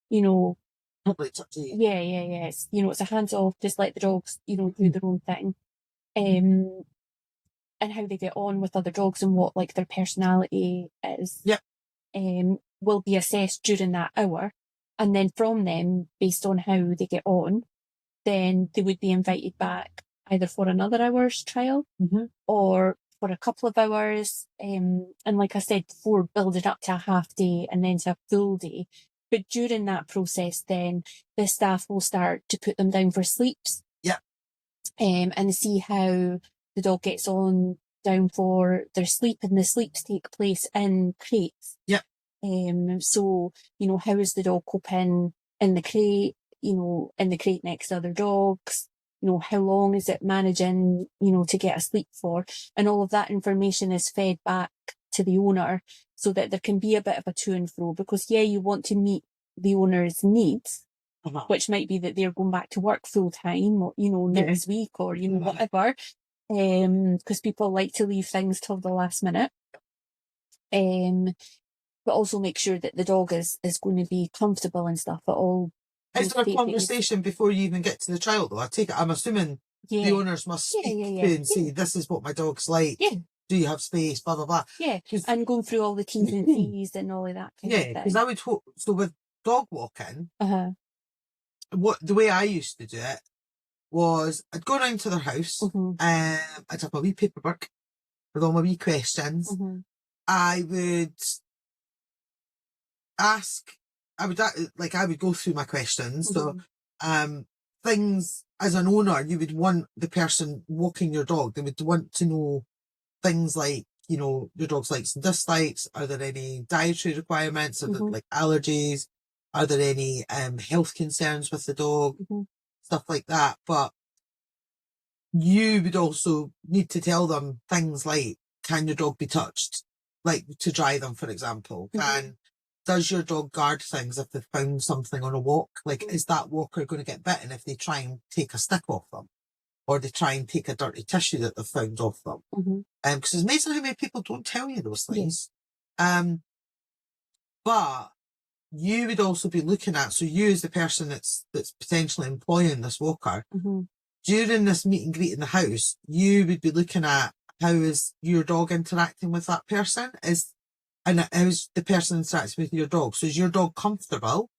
it's, it's a hands-off, just let the dogs, do their own thing. And how they get on with other dogs and what, their personality is, will be assessed during that hour. And then from them, based on how they get on, then they would be invited back either for another hour's trial or for a couple of hours. And like I said before, build it up to a half day and then to a full day. But during that process, then the staff will start to put them down for sleeps. Yep. And see how the dog gets on down for their sleep, and the sleeps take place in crates. Yep. So, how is the dog coping in the crate, in the crate next to other dogs? How long is it managing, to get a sleep for? And all of that information is fed back to the owner so that there can be a bit of a to and fro, because you want to meet the owner's needs, which might be that they're going back to work full time, or, next week, or, whatever. Because people like to leave things till the last minute. But also make sure that the dog is going to be comfortable and stuff at all. Is there a conversation before you even get to the trial, though? I'm assuming the owners must speak and say, this is what my dog's like. Yeah. Do you have space? Blah, blah, blah. Yeah. And going through all the T's and C's and all of that kind of thing. Because I would hope, so with dog walking, the way I used to do it was I'd go round to their house, I'd have my wee paperwork with all my wee questions. I would ask, I would go through my questions. So, things as an owner, you would want the person walking your dog, they would want to know things like, your dog's likes and dislikes. Are there any dietary requirements? Are there like allergies? Are there any health concerns with the dog? Stuff like that. But you would also need to tell them things like, can your dog be touched? Like to dry them, for example. Does your dog guard things if they've found something on a walk? Like, is that walker going to get bitten if they try and take a stick off them? Or they try and take a dirty tissue that they've found off them? Because it's amazing how many people don't tell you those things. But you would also be looking at, so you as the person that's potentially employing this walker, during this meet and greet in the house, you would be looking at, how is your dog interacting with that person? And how's the person interacting with your dog? So is your dog comfortable?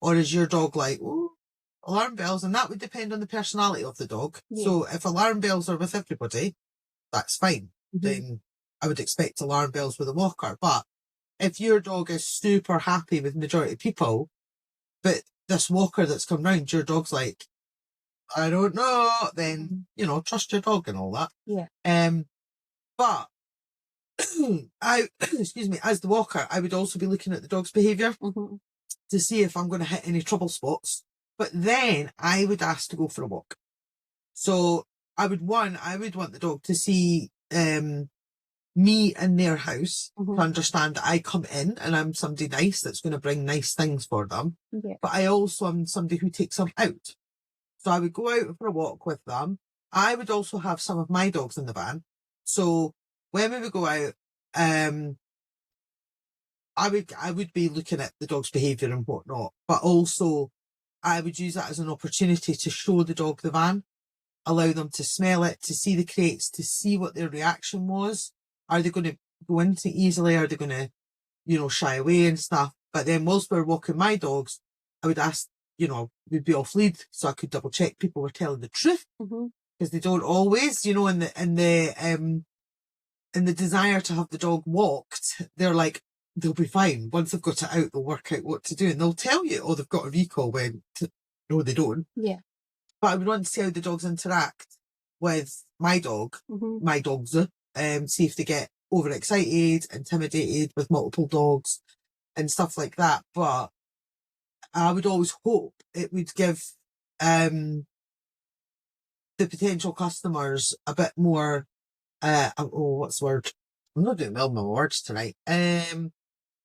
Or is your dog like, oh, alarm bells? And that would depend on the personality of the dog. So if alarm bells are with everybody, that's fine. Then I would expect alarm bells with a walker. But if your dog is super happy with majority of people, but this walker that's come round, your dog's like, I don't know, then, trust your dog and all that. But excuse me, as the walker, I would also be looking at the dog's behaviour to see if I'm going to hit any trouble spots. But then I would ask to go for a walk. So I would want the dog to see me in their house, to understand that I come in and I'm somebody nice that's going to bring nice things for them. But I also am somebody who takes them out. So I would go out for a walk with them. I would also have some of my dogs in the van. So when we would go out, I would be looking at the dog's behaviour and whatnot, but also I would use that as an opportunity to show the dog the van, allow them to smell it, to see the crates, to see what their reaction was. Are they going to go into easily? Are they going to, shy away and stuff? But then whilst we were walking my dogs, I would ask, we'd be off lead, so I could double check people were telling the truth, because they don't always, in the desire to have the dog walked, they're like, they'll be fine. Once they've got it out, they'll work out what to do, and they'll tell you, oh, they've got a recall, no, they don't. But I would want to see how the dogs interact with my dog, my dogs, see if they get overexcited, intimidated with multiple dogs and stuff like that. But I would always hope it would give the potential customers a bit more, what's the word? I'm not doing well with my words tonight.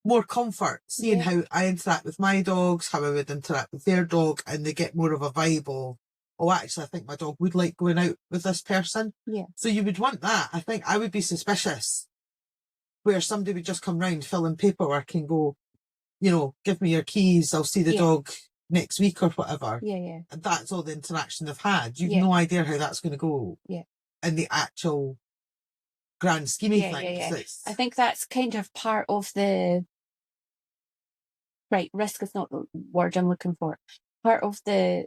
More comfort, seeing how I interact with my dogs, how I would interact with their dog, and they get more of a vibe of, oh, actually, I think my dog would like going out with this person. So you would want that. I think I would be suspicious where somebody would just come round, fill in paperwork and go, give me your keys, I'll see the dog next week or whatever. And that's all the interaction they've had. You've no idea how that's going to go in the actual grand scheme of things. I think that's kind of part of the... Right, risk is not the word I'm looking for. Part of the...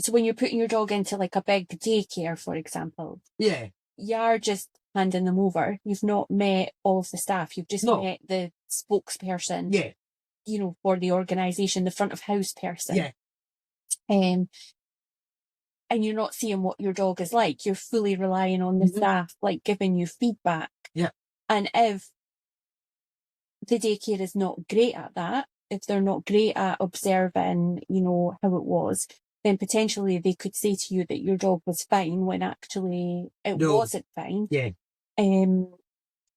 So when you're putting your dog into like a big daycare, for example, you're just handing them over. You've not met all of the staff. You've just met the spokesperson you know, for the organisation, the front of house person. Yeah. And you're not seeing what your dog is like. You're fully relying on the staff, like, giving you feedback. Yeah. And if the daycare is not great at that, if they're not great at observing, you know, how it was, then potentially they could say to you that your dog was fine when actually it wasn't fine. Yeah. And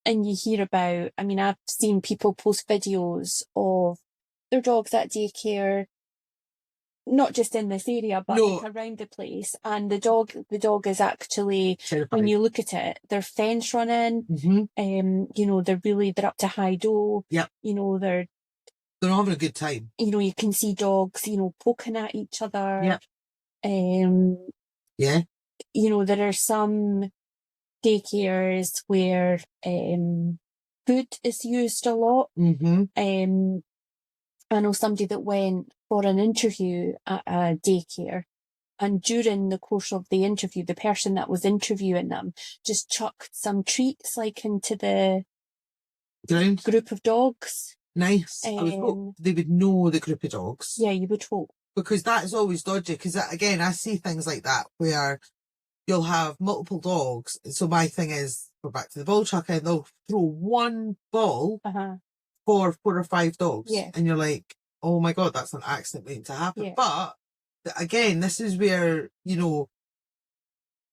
you hear about, I mean, I've seen people post videos of their dogs at daycare, not just in this area, but like around the place. And the dog is actually, when you look at it, they're fence running. You know, they're up to high dough. Yep. You know, they're having a good time. You know, you can see dogs, you know, poking at each other. Yep. Yeah. You know, there are some daycares where food is used a lot. I know somebody that went for an interview at a daycare, and during the course of the interview, the person that was interviewing them just chucked some treats like into the group of dogs. Nice. I would hope they would know the group of dogs. Yeah, you would hope. Because that is always dodgy. Because again, I see things like that where you'll have multiple dogs. So my thing is, we're back to the ball chucking, they'll throw one ball for 4 or 5 dogs. Yeah. And you're like, oh my God, that's an accident waiting to happen. Yeah. But again, this is where, you know,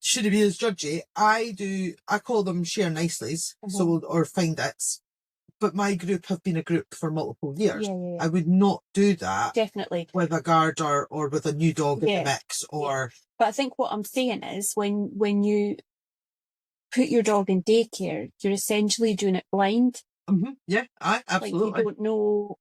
should it be as judgy? I call them share nicelies, or find it's. But my group have been a group for multiple years. Yeah. I would not do that. Definitely. With a guard or with a new dog in the mix or. Yeah. But I think what I'm saying is when you put your dog in daycare, you're essentially doing it blind. Yeah, absolutely. Like, you don't know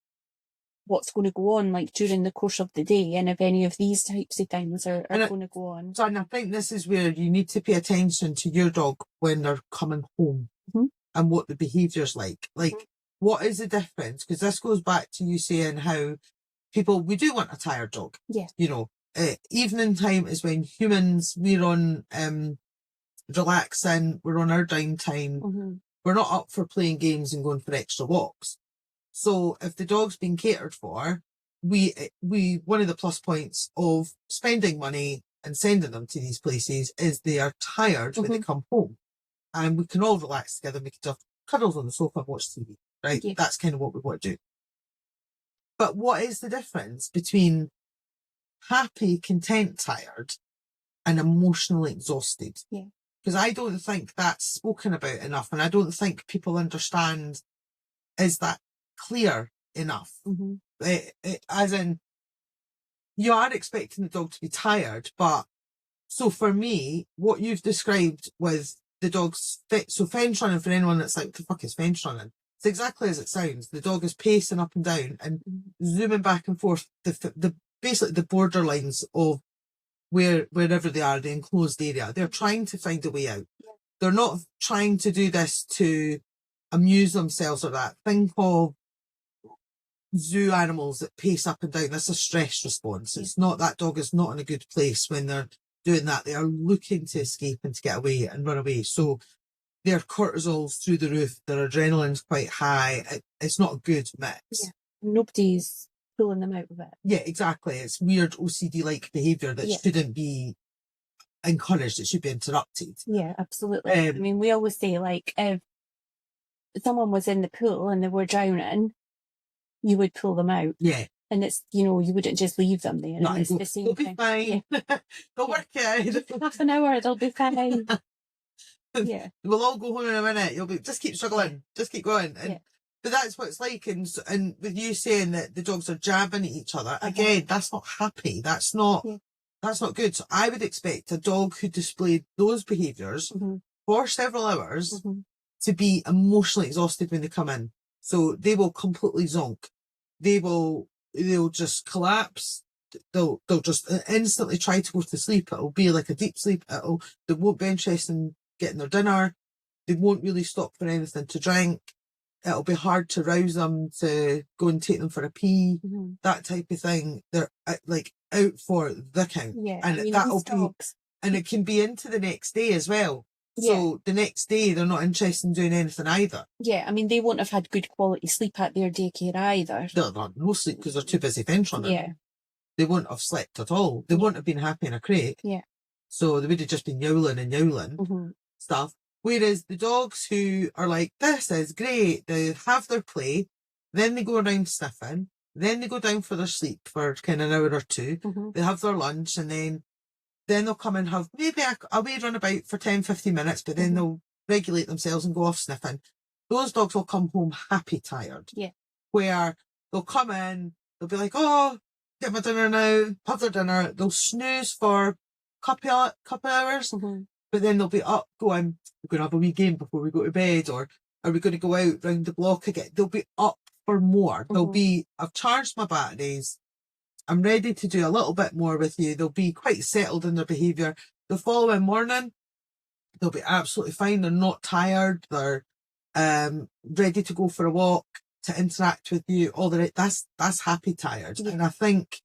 what's going to go on, like, during the course of the day, and if any of these types of things are going to go on. So, and I think this is where you need to pay attention to your dog when they're coming home and what the behaviour's like. Like, what is the difference? Because this goes back to you saying how we do want a tired dog. Yeah. You know, evening time is when humans, we're on relaxing, we're on our downtime. We're not up for playing games and going for extra walks. So if the dog's been catered for, we one of the plus points of spending money and sending them to these places is they are tired when they come home, and we can all relax together. We can have cuddles on the sofa and watch TV, right? Yeah. That's kind of what we want to do. But what is the difference between happy, content, tired and emotionally exhausted? Yeah. Because I don't think that's spoken about enough, and I don't think people understand, is that clear enough? As in, you are expecting the dog to be tired, but so for me, what you've described with the dog's so fence running, for anyone that's like, the fuck is fence running? It's exactly as it sounds. The dog is pacing up and down and zooming back and forth, the basically the borderlines of wherever they are, the enclosed area. They're trying to find a way out. Yeah. They're not trying to do this to amuse themselves or that. Think of zoo animals that pace up and down. That's a stress response. It's not, that dog is not in a good place when they're doing that. They are looking to escape and to get away and run away. So their cortisol's through the roof, their adrenaline's quite high. It's not a good mix. Yeah. Nobody's pulling them out of it. Yeah, exactly. It's weird OCD-like behaviour that shouldn't be encouraged. It should be interrupted. Yeah, absolutely. I mean, we always say, like, if someone was in the pool and they were drowning, you would pull them out. Yeah. And it's, you know, you wouldn't just leave them there. No, it's the same they'll be fine. Yeah. They'll work it out. Half an hour, they'll be fine. Yeah. We'll all go home in a minute. You'll be, just keep struggling. Just keep going. And, but that's what it's like. And with you saying that the dogs are jabbing at each other, again, that's not happy. That's not good. So I would expect a dog who displayed those behaviours for several hours to be emotionally exhausted when they come in. So they will completely zonk. They'll just collapse. They'll just instantly try to go to sleep. It'll be like a deep sleep. They won't be interested in getting their dinner. They won't really stop for anything to drink. It'll be hard to rouse them to go and take them for a pee, that type of thing. They're like out for the count. Yeah, and that'll be, and it can be into the next day as well. So the next day, they're not interested in doing anything either. Yeah, I mean, they won't have had good quality sleep at their daycare either. They'll have no sleep because they're too busy fence running. Yeah. They won't have slept at all. They won't have been happy in a crate. Yeah. So they would have just been yowling and yowling stuff. Whereas the dogs who are like, this is great, they have their play, then they go around sniffing, then they go down for their sleep for kind of an hour or two, they have their lunch, and then they'll come and have maybe a wee run about for 10, 15 minutes, but then they'll regulate themselves and go off sniffing. Those dogs will come home happy tired. Yeah. Where they'll come in, they'll be like, oh, get my dinner now, have their dinner, they'll snooze for a couple hours, but then they'll be up going, we're going to have a wee game before we go to bed, or are we going to go out round the block again? They'll be up for more. They'll be, I've charged my batteries, I'm ready to do a little bit more with you. They'll be quite settled in their behaviour. The following morning, they'll be absolutely fine. They're not tired. They're ready to go for a walk, to interact with you. All the that's happy tired. Yeah. And I think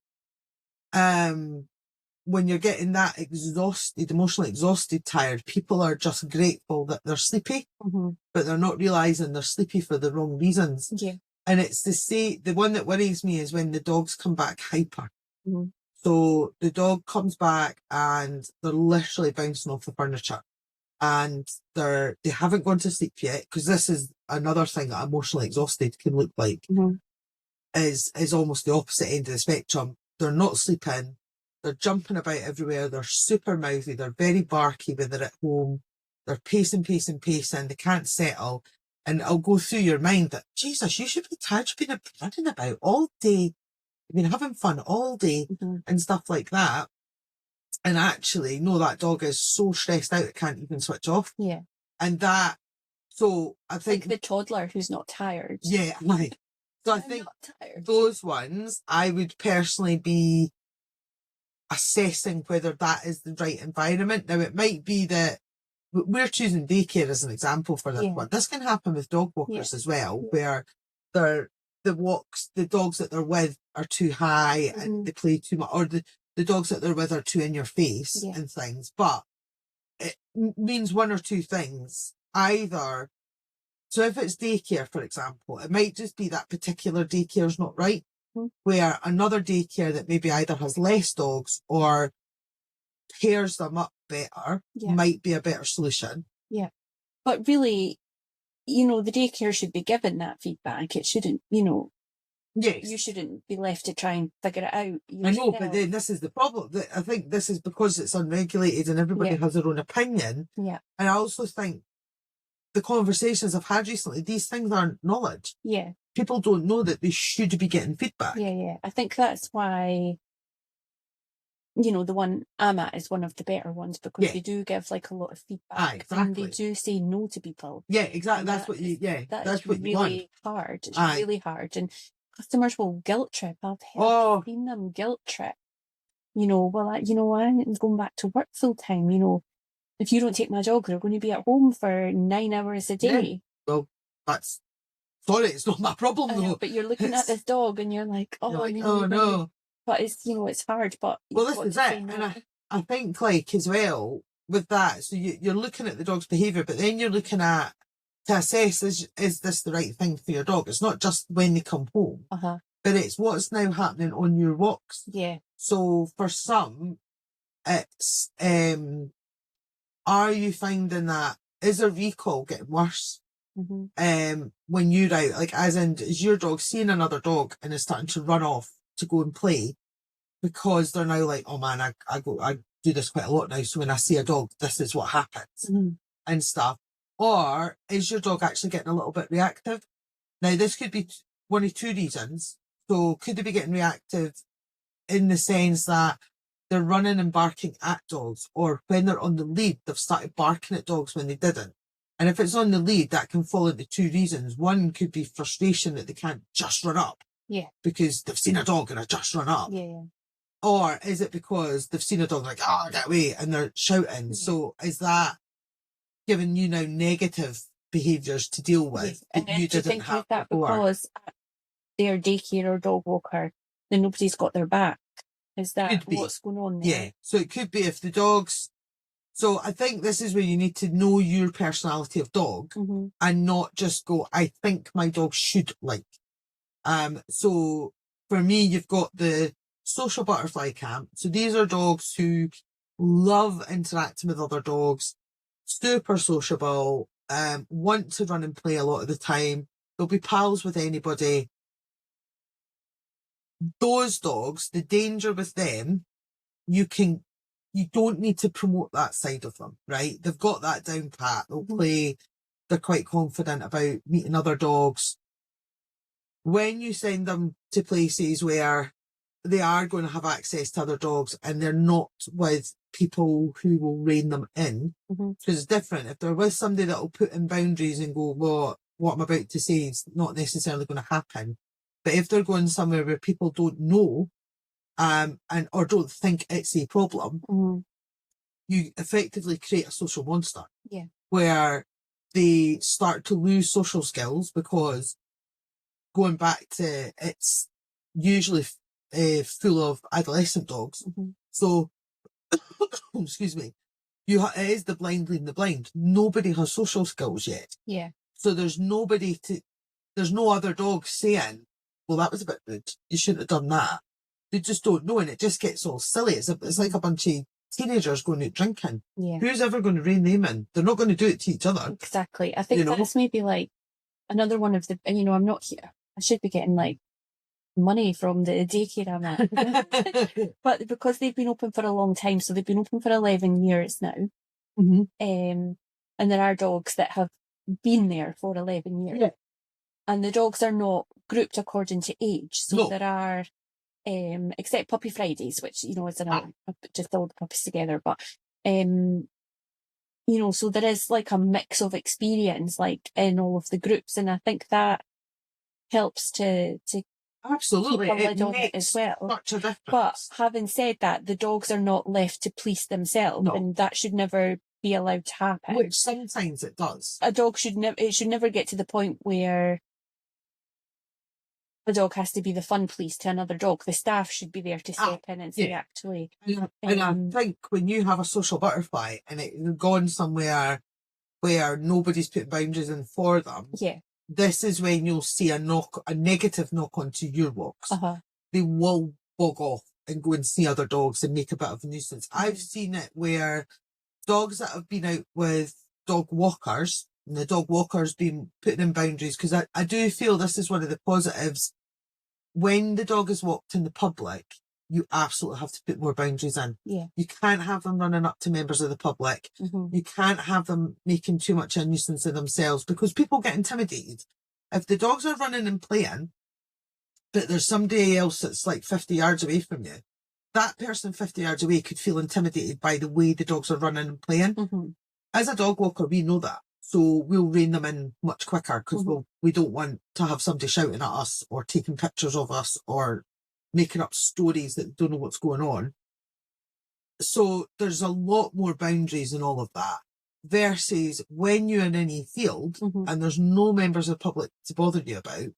when you're getting that exhausted, emotionally exhausted, tired, people are just grateful that they're sleepy, but they're not realising they're sleepy for the wrong reasons. Yeah. And it's the one that worries me is when the dogs come back hyper. So the dog comes back and they're literally bouncing off the furniture, and they haven't gone to sleep yet, because this is another thing that emotionally exhausted can look like, is almost the opposite end of the spectrum. They're not sleeping, they're jumping about everywhere, they're super mouthy, they're very barky when they're at home, they're pacing, they can't settle. And it'll go through your mind that, Jesus, you should be tired. You've been running about all day. You've been having fun all day and stuff like that. And actually, no, that dog is so stressed out it can't even switch off. Yeah. And so I think... Like the toddler who's not tired. Yeah, right. So I think those ones, I would personally be assessing whether that is the right environment. Now, it might be that we're choosing daycare as an example for this one. This can happen with dog walkers as well, where the dogs that they're with are too high and they play too much, or the dogs that they're with are too in your face and things. But it means one or two things. Either, so if it's daycare, for example, it might just be that particular daycare's not right, where another daycare that maybe either has less dogs or pairs them up better might be a better solution. Yeah. But really, the daycare should be given that feedback. It shouldn't, you shouldn't be left to try and figure it out yourself. I know, but then this is the problem. I think this is because it's unregulated and everybody has their own opinion. Yeah. And I also think the conversations I've had recently, these things aren't knowledge. Yeah. People don't know that they should be getting feedback. Yeah. I think that's why... the one I'm at is one of the better ones, because they do give like a lot of feedback. Exactly. And they do say no to people. Yeah, exactly. That's what you want. Really hard. It's really hard. And customers will guilt trip. I've seen them guilt trip. I'm going back to work full time. If you don't take my dog, they're going to be at home for 9 hours a day. Yeah. Well, it's not my problem though. But you're looking at this dog and you're like, no. But it's, it's hard, but... Well, this is it. No. And I think, as well, with that, so you're looking at the dog's behaviour, but then you're looking at, to assess, is this the right thing for your dog? It's not just when they come home, but it's what's now happening on your walks. Yeah. So for some, it's, are you finding that, is a recall getting worse? When you're out, is your dog seeing another dog and is starting to run off to go and play, because they're now like, oh man, I do this quite a lot now, so when I see a dog, this is what happens and stuff. Or is your dog actually getting a little bit reactive? Now, this could be one of two reasons. So could they be getting reactive in the sense that they're running and barking at dogs, or when they're on the lead, they've started barking at dogs when they didn't? And if it's on the lead, that can fall into two reasons. One could be frustration that they can't just run up. Yeah. Because they've seen a dog and are just run up. Yeah. Or is it because they've seen a dog like, get away, and they're shouting? Yeah. So is that giving you now negative behaviours to deal with that you didn't have that before? Because their daycare or dog walker, then nobody's got their back. Is that what's going on there? Yeah. So it could be if the dog's... So I think this is where you need to know your personality of dog and not just go, I think my dog should like. So for me, you've got the social butterfly camp. So these are dogs who love interacting with other dogs, super sociable, want to run and play a lot of the time. They'll be pals with anybody. Those dogs, the danger with them, you don't need to promote that side of them, right? They've got that down pat. They'll play. They're quite confident about meeting other dogs. When you send them to places where they are going to have access to other dogs and they're not with people who will rein them in, because it's different. If they're with somebody that will put in boundaries and go, well, what I'm about to say is not necessarily going to happen. But if they're going somewhere where people don't know, or don't think it's a problem, you effectively create a social monster. Yeah. Where they start to lose social skills because going back to it's usually full of adolescent dogs. So, excuse me, it is the blind leading the blind. Nobody has social skills yet. Yeah. So there's no other dog saying, well, that was a bit rude. You shouldn't have done that. They just don't know, and it just gets all silly. It's like a bunch of teenagers going out drinking. Yeah. Who's ever going to rein them in? They're not going to do it to each other. Exactly. I think that's maybe like another one of the, I'm not here. I should be getting like money from the daycare I'm at. But because they've been open for a long time, so they've been open for 11 years now. And there are dogs that have been there for 11 years. Yeah. And the dogs are not grouped according to age. So there are, except Puppy Fridays, which, is just all the puppies together. But, so there is like a mix of experience, like in all of the groups. And I think that helps to absolutely keep a lid on it as well. Such a difference. But having said that, the dogs are not left to police themselves, and that should never be allowed to happen. Which sometimes it does. A dog should never get to the point where a dog has to be the fun police to another dog. The staff should be there to step in and say, actually. And I think when you have a social butterfly and it's gone somewhere where nobody's put boundaries in for them, this is when you'll see a negative knock onto your walks. They will bog off and go and see other dogs and make a bit of a nuisance. I've seen it where dogs that have been out with dog walkers, and the dog walkers been putting in boundaries, because I do feel this is one of the positives. When the dog is walked in the public, you absolutely have to put more boundaries in. Yeah. You can't have them running up to members of the public. You can't have them making too much a nuisance of themselves, because people get intimidated. If the dogs are running and playing, but there's somebody else that's like 50 yards away from you, that person 50 yards away could feel intimidated by the way the dogs are running and playing. As a dog walker, we know that. So we'll rein them in much quicker, because we don't want to have somebody shouting at us or taking pictures of us or making up stories that don't know what's going on. So there's a lot more boundaries in all of that, versus when you're in any field and there's no members of the public to bother you about,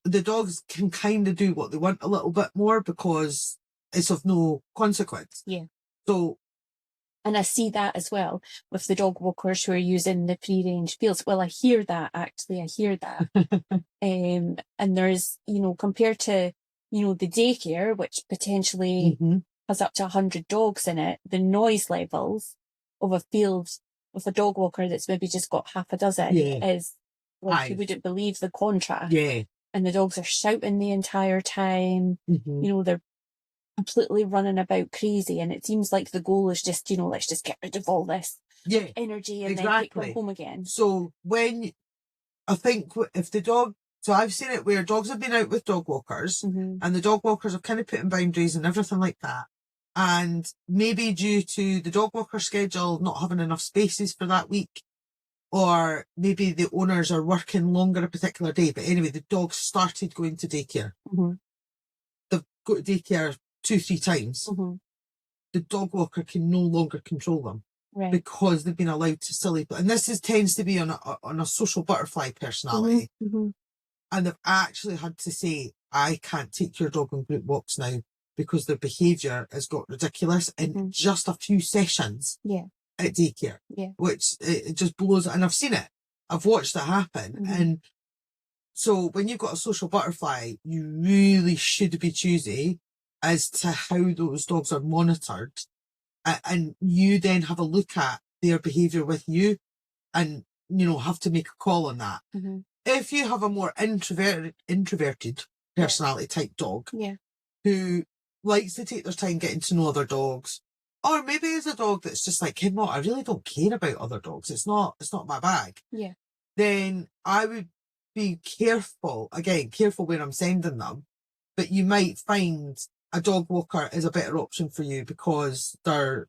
the dogs can kind of do what they want a little bit more because it's of no consequence. Yeah. So, and I see that as well with the dog walkers who are using the free-range fields. Well, I hear that. And there's, compared to, the daycare, which potentially has up to 100 dogs in it, the noise levels of a field with a dog walker that's maybe just got half a dozen is like, you wouldn't believe the contrast. Yeah. And the dogs are shouting the entire time. They're completely running about crazy, and it seems like the goal is just, let's just get rid of all this energy and then take them home again. So I think if the dog, so I've seen it where dogs have been out with dog walkers and the dog walkers have kind of put in boundaries and everything like that. And maybe due to the dog walker schedule not having enough spaces for that week, or maybe the owners are working longer a particular day. But anyway, the dogs started going to daycare. They've got to daycare 2-3 times. The dog walker can no longer control them because they've been allowed to silly. And this tends to be on a social butterfly personality. And they've actually had to say, I can't take your dog on group walks now because their behaviour has got ridiculous in just a few sessions. at daycare, which it just blows. And I've seen it. I've watched it happen. And so when you've got a social butterfly, you really should be choosy as to how those dogs are monitored. And you then have a look at their behaviour with you and, have to make a call on that. If you have a more introverted personality type dog who likes to take their time getting to know other dogs, or maybe it's a dog that's just like, hey, I really don't care about other dogs. It's not my bag. Then I would be careful where I'm sending them, but you might find a dog walker is a better option for you because there's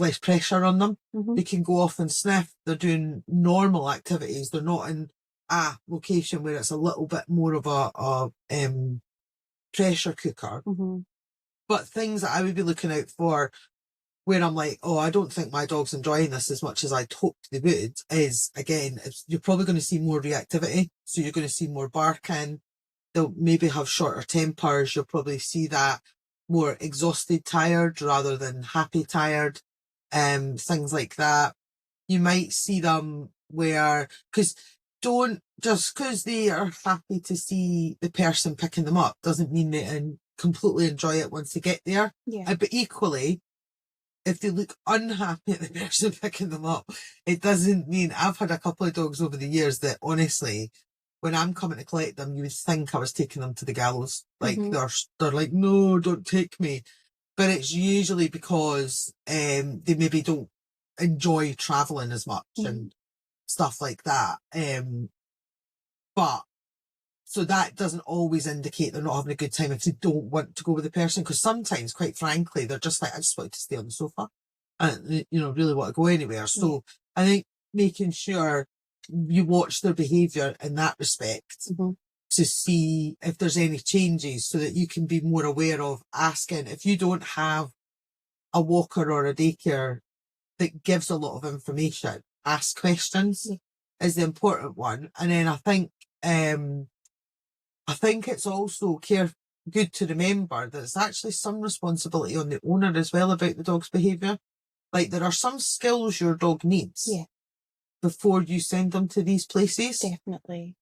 less pressure on them. They can go off and sniff. They're doing normal activities. They're not in a location where it's a little bit more of a pressure cooker. But things that I would be looking out for where I'm like, oh, I don't think my dog's enjoying this as much as I'd hoped they would, is, again, you're probably going to see more reactivity. So you're going to see more barking. They'll maybe have shorter tempers. You'll probably see that more exhausted, tired, rather than happy, tired. Things like that. You might see them just because they are happy to see the person picking them up doesn't mean they completely enjoy it once they get there. But equally, if they look unhappy at the person picking them up, it doesn't mean. I've had a couple of dogs over the years that, honestly, when I'm coming to collect them, you would think I was taking them to the gallows. Like, they're like, no, don't take me. But it's usually because they maybe don't enjoy travelling as much and stuff like that. But so that doesn't always indicate they're not having a good time if they don't want to go with the person. Because sometimes, quite frankly, they're just like, I just want to stay on the sofa and, really want to go anywhere. So I think making sure you watch their behaviour in that respect to see if there's any changes so that you can be more aware of asking. If you don't have a walker or a daycare that gives a lot of information, ask questions is the important one. And then I think it's also good to remember that it's actually some responsibility on the owner as well about the dog's behaviour. Like, there are some skills your dog needs before you send them to these places. Definitely.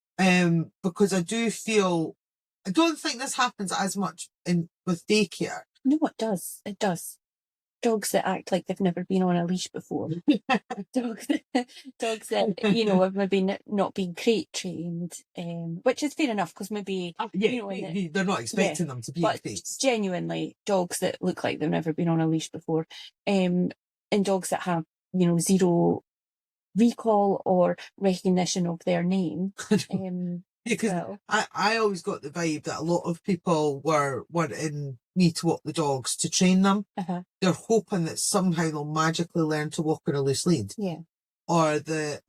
Because I don't think this happens as much with daycare. No, it does. It does. Dogs that act like they've never been on a leash before. dogs that, have maybe not been crate trained, which is fair enough because maybe, they're not expecting them to be but crate. Genuinely, dogs that look like they've never been on a leash before, and dogs that have, zero recall or recognition of their name. Because I always got the vibe that a lot of people were wanting me to walk the dogs to train them. They're hoping that somehow they'll magically learn to walk on a loose lead. Or the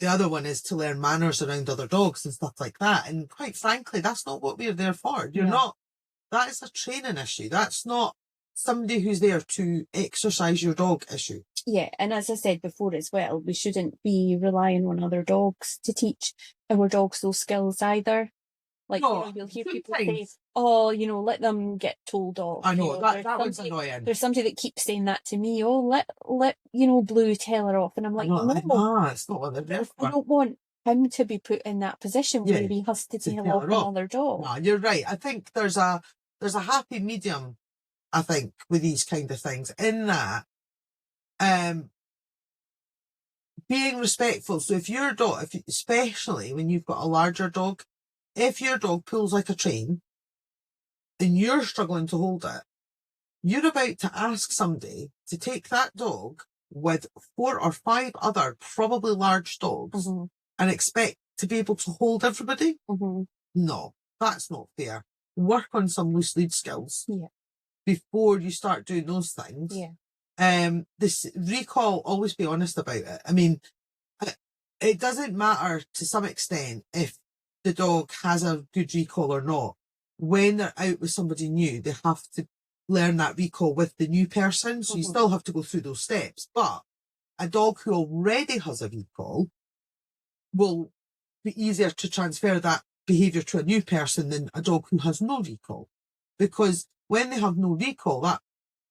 other one is to learn manners around other dogs and stuff like that. And quite frankly, that's not what we're there for. That is a training issue. That's not somebody who's there to exercise your dog issue. Yeah, and as I said before as well, we shouldn't be relying on other dogs to teach our dogs those skills either. Like, you'll hear people say, oh, let them get told off. I know, that one's annoying. There's somebody that keeps saying that to me, let Blue tell her off. And I'm like, no, it's not what they're there for. I don't want him to be put in that position where he has to tell off another dog. No, you're right. I think there's a happy medium, I think, with these kind of things, in that being respectful. So if your dog, especially when you've got a larger dog, if your dog pulls like a train and you're struggling to hold it, you're about to ask somebody to take that dog with 4 or 5 other probably large dogs and expect to be able to hold everybody. No, that's not fair. Work on some loose lead skills before you start doing those things. This recall, always be honest about it. I mean, it doesn't matter to some extent if the dog has a good recall or not. When they're out with somebody new, they have to learn that recall with the new person. So you still have to go through those steps. But a dog who already has a recall will be easier to transfer that behaviour to a new person than a dog who has no recall. Because when they have no recall, that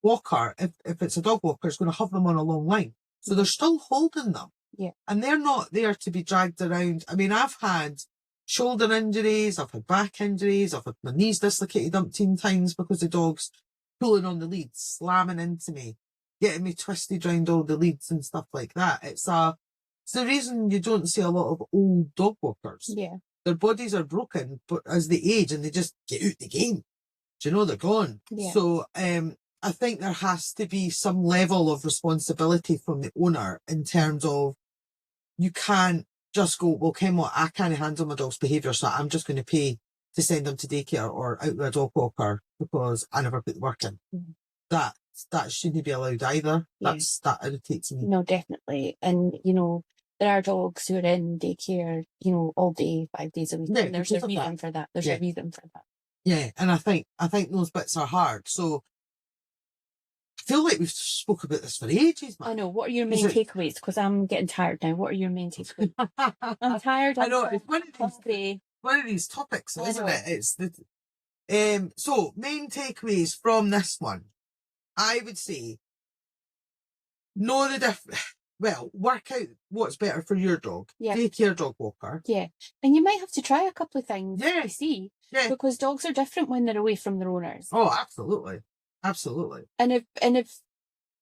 walker, if it's a dog walker, is going to have them on a long line. So they're still holding them. Yeah. And they're not there to be dragged around. I mean, I've had shoulder injuries, I've had back injuries, I've had my knees dislocated umpteen times because the dog's pulling on the leads, slamming into me, getting me twisted round all the leads and stuff like that. It's the reason you don't see a lot of old dog walkers. Yeah. Their bodies are broken, but as they age and they just get out the game, do you know, they're gone. Yeah. So I think there has to be some level of responsibility from the owner in terms of you can't just go, well, Ken, what, I can't handle my dog's behaviour, so I'm just going to pay to send them to daycare or out with a dog walker because I never put the work in. Mm-hmm. That shouldn't be allowed either. Yeah. That irritates me. No, definitely. And, you know, there are dogs who are in daycare, you know, all day, 5 days a week. Yeah, and there's a reason for that. There's a reason for that. Yeah, and I think those bits are hard. So I feel like we've spoke about this for ages, man. I know. What are your main takeaways? Because I'm getting tired now. What are your main takeaways? I'm tired. I know. It's one of these topics, isn't it? It's the so main takeaways from this one. I would say know the difference. Well, work out what's better for your dog. Yeah. Daycare, dog walker. Yeah. And you might have to try a couple of things to see. Yeah. Because dogs are different when they're away from their owners. Oh, absolutely. Absolutely. And if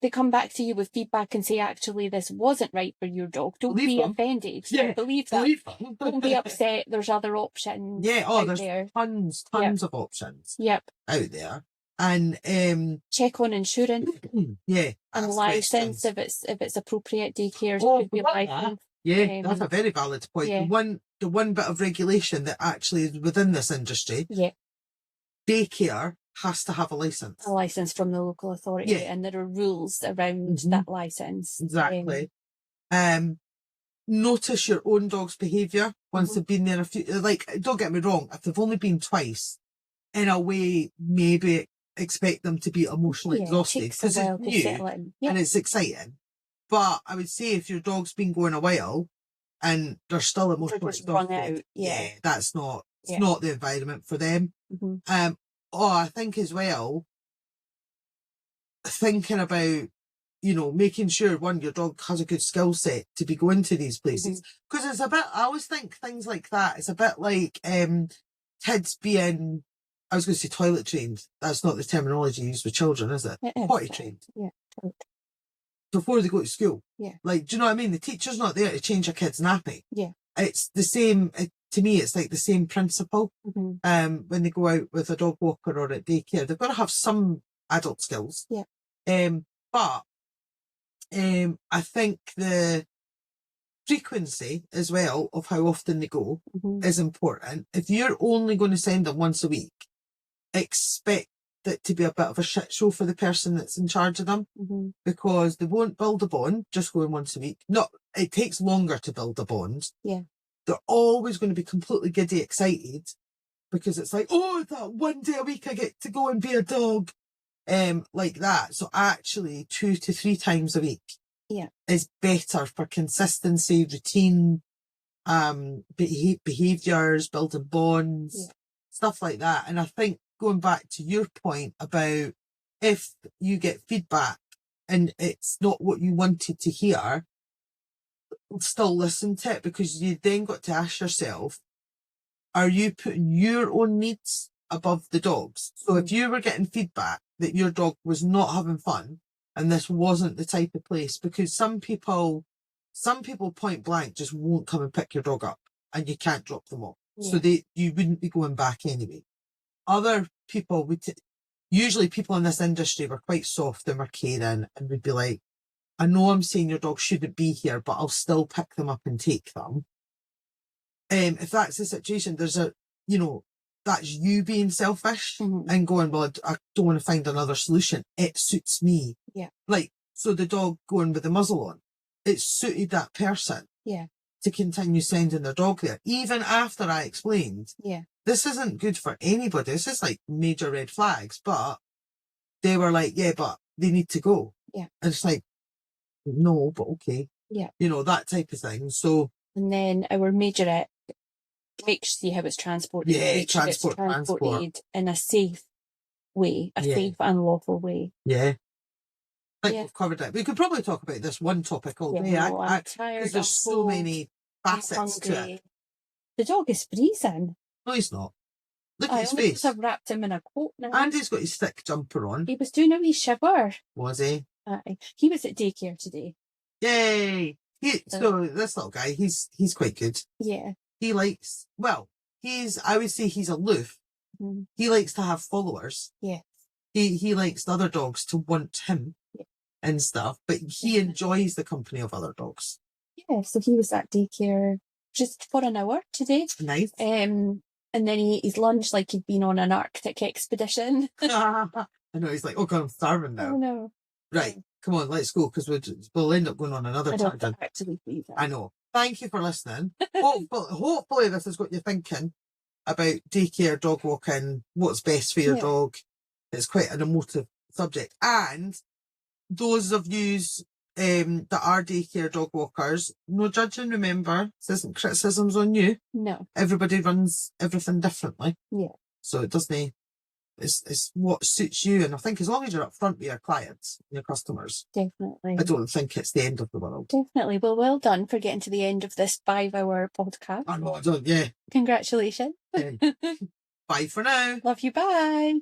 they come back to you with feedback and say, actually, this wasn't right for your dog, don't be offended. Yeah. Believe that. Don't be upset. There's other options. Yeah. Oh, there's tons of options. Yep. Out there. And check on insurance. Yeah. And license if it's appropriate. Daycare should be licensed. Yeah, that's a very valid point. Yeah. The one bit of regulation that actually is within this industry. Yeah. Daycare has to have a license. A license from the local authority. Yeah. And there are rules around that license. Exactly. Notice your own dog's behaviour once they've been there a few, like, don't get me wrong, if they've only been twice, in a way, maybe expect them to be emotionally exhausted because it's new and it's exciting. But I would say if your dog's been going a while and they're still emotionally exhausted, that's not it's not the environment for them. Mm-hmm. I think as well, thinking about, you know, making sure your dog has a good skill set to be going to these places. Because it's a bit, I always think things like that, it's a bit like kids being, I was going to say toilet trained. That's not the terminology used with children, is it? Potty trained. Yeah. Before they go to school. Yeah. Like, do you know what I mean? The teacher's not there to change a kid's nappy. Yeah. It's the same, to me, it's like the same principle. Mm-hmm. When they go out with a dog walker or at daycare, they've got to have some adult skills. Yeah. But I think the frequency as well of how often they go is important. If you're only going to send them once a week, expect it to be a bit of a shit show for the person that's in charge of them because they won't build a bond just going once a week. No, it takes longer to build a bond. Yeah. They're always going to be completely giddy excited because it's like, oh, that one day a week I get to go and be a dog. Like that. So actually 2 to 3 times a week is better for consistency, routine, behaviours, building bonds, stuff like that. And I think going back to your point about if you get feedback and it's not what you wanted to hear, still listen to it because you then got to ask yourself, are you putting your own needs above the dog's? So if you were getting feedback that your dog was not having fun and this wasn't the type of place, because some people point blank just won't come and pick your dog up and you can't drop them off. Yeah. So you wouldn't be going back anyway. Other people usually people in this industry were quite soft and were caring and would be like, I know I'm saying your dog shouldn't be here, but I'll still pick them up and take them. If that's the situation, there's that's you being selfish and going, well, I don't want to find another solution. It suits me. Yeah. Like, so the dog going with the muzzle on, it suited that person. Yeah. To continue sending their dog there. Even after I explained, this isn't good for anybody. This is like major red flags, but they were like, yeah, but they need to go. Yeah. And it's like, no, but okay. Yeah. You know, that type of thing. So. And then our majorette, see how it's transported. Yeah, transported in a safe way, a safe and lawful way. Yeah. I think we've covered it. We could probably talk about this one topic all day. I'm tired. Because there's so many facets to it. The dog is freezing. No, he's not. Look at his face. I've wrapped him in a coat now. And he's got his thick jumper on. He was doing a wee shiver. Was he? He was at daycare today. Yay! So this little guy, he's quite good. Yeah. He likes, I would say he's aloof. Mm. He likes to have followers. Yeah. He likes the other dogs to want him and stuff, but he enjoys the company of other dogs. Yeah, so he was at daycare just for an hour today. Nice. And then he ate his lunch like he'd been on an Arctic expedition. I know, he's like, oh God, I'm starving now. Oh no. Right, come on, let's go, because we'll end up going on another tangent. I know. Thank you for listening. Hopefully this has got you thinking about daycare, dog walking, what's best for your dog. It's quite an emotive subject. And those of you that are daycare dog walkers, no judging, remember, this isn't criticisms on you. No. Everybody runs everything differently. Yeah. So it doesn't, it's what suits you. And I think as long as you're up front with your clients, your customers. Definitely. I don't think it's the end of the world. Definitely. Well done for getting to the end of this 5-hour podcast. I know, yeah. Congratulations. Yeah. Bye for now. Love you. Bye.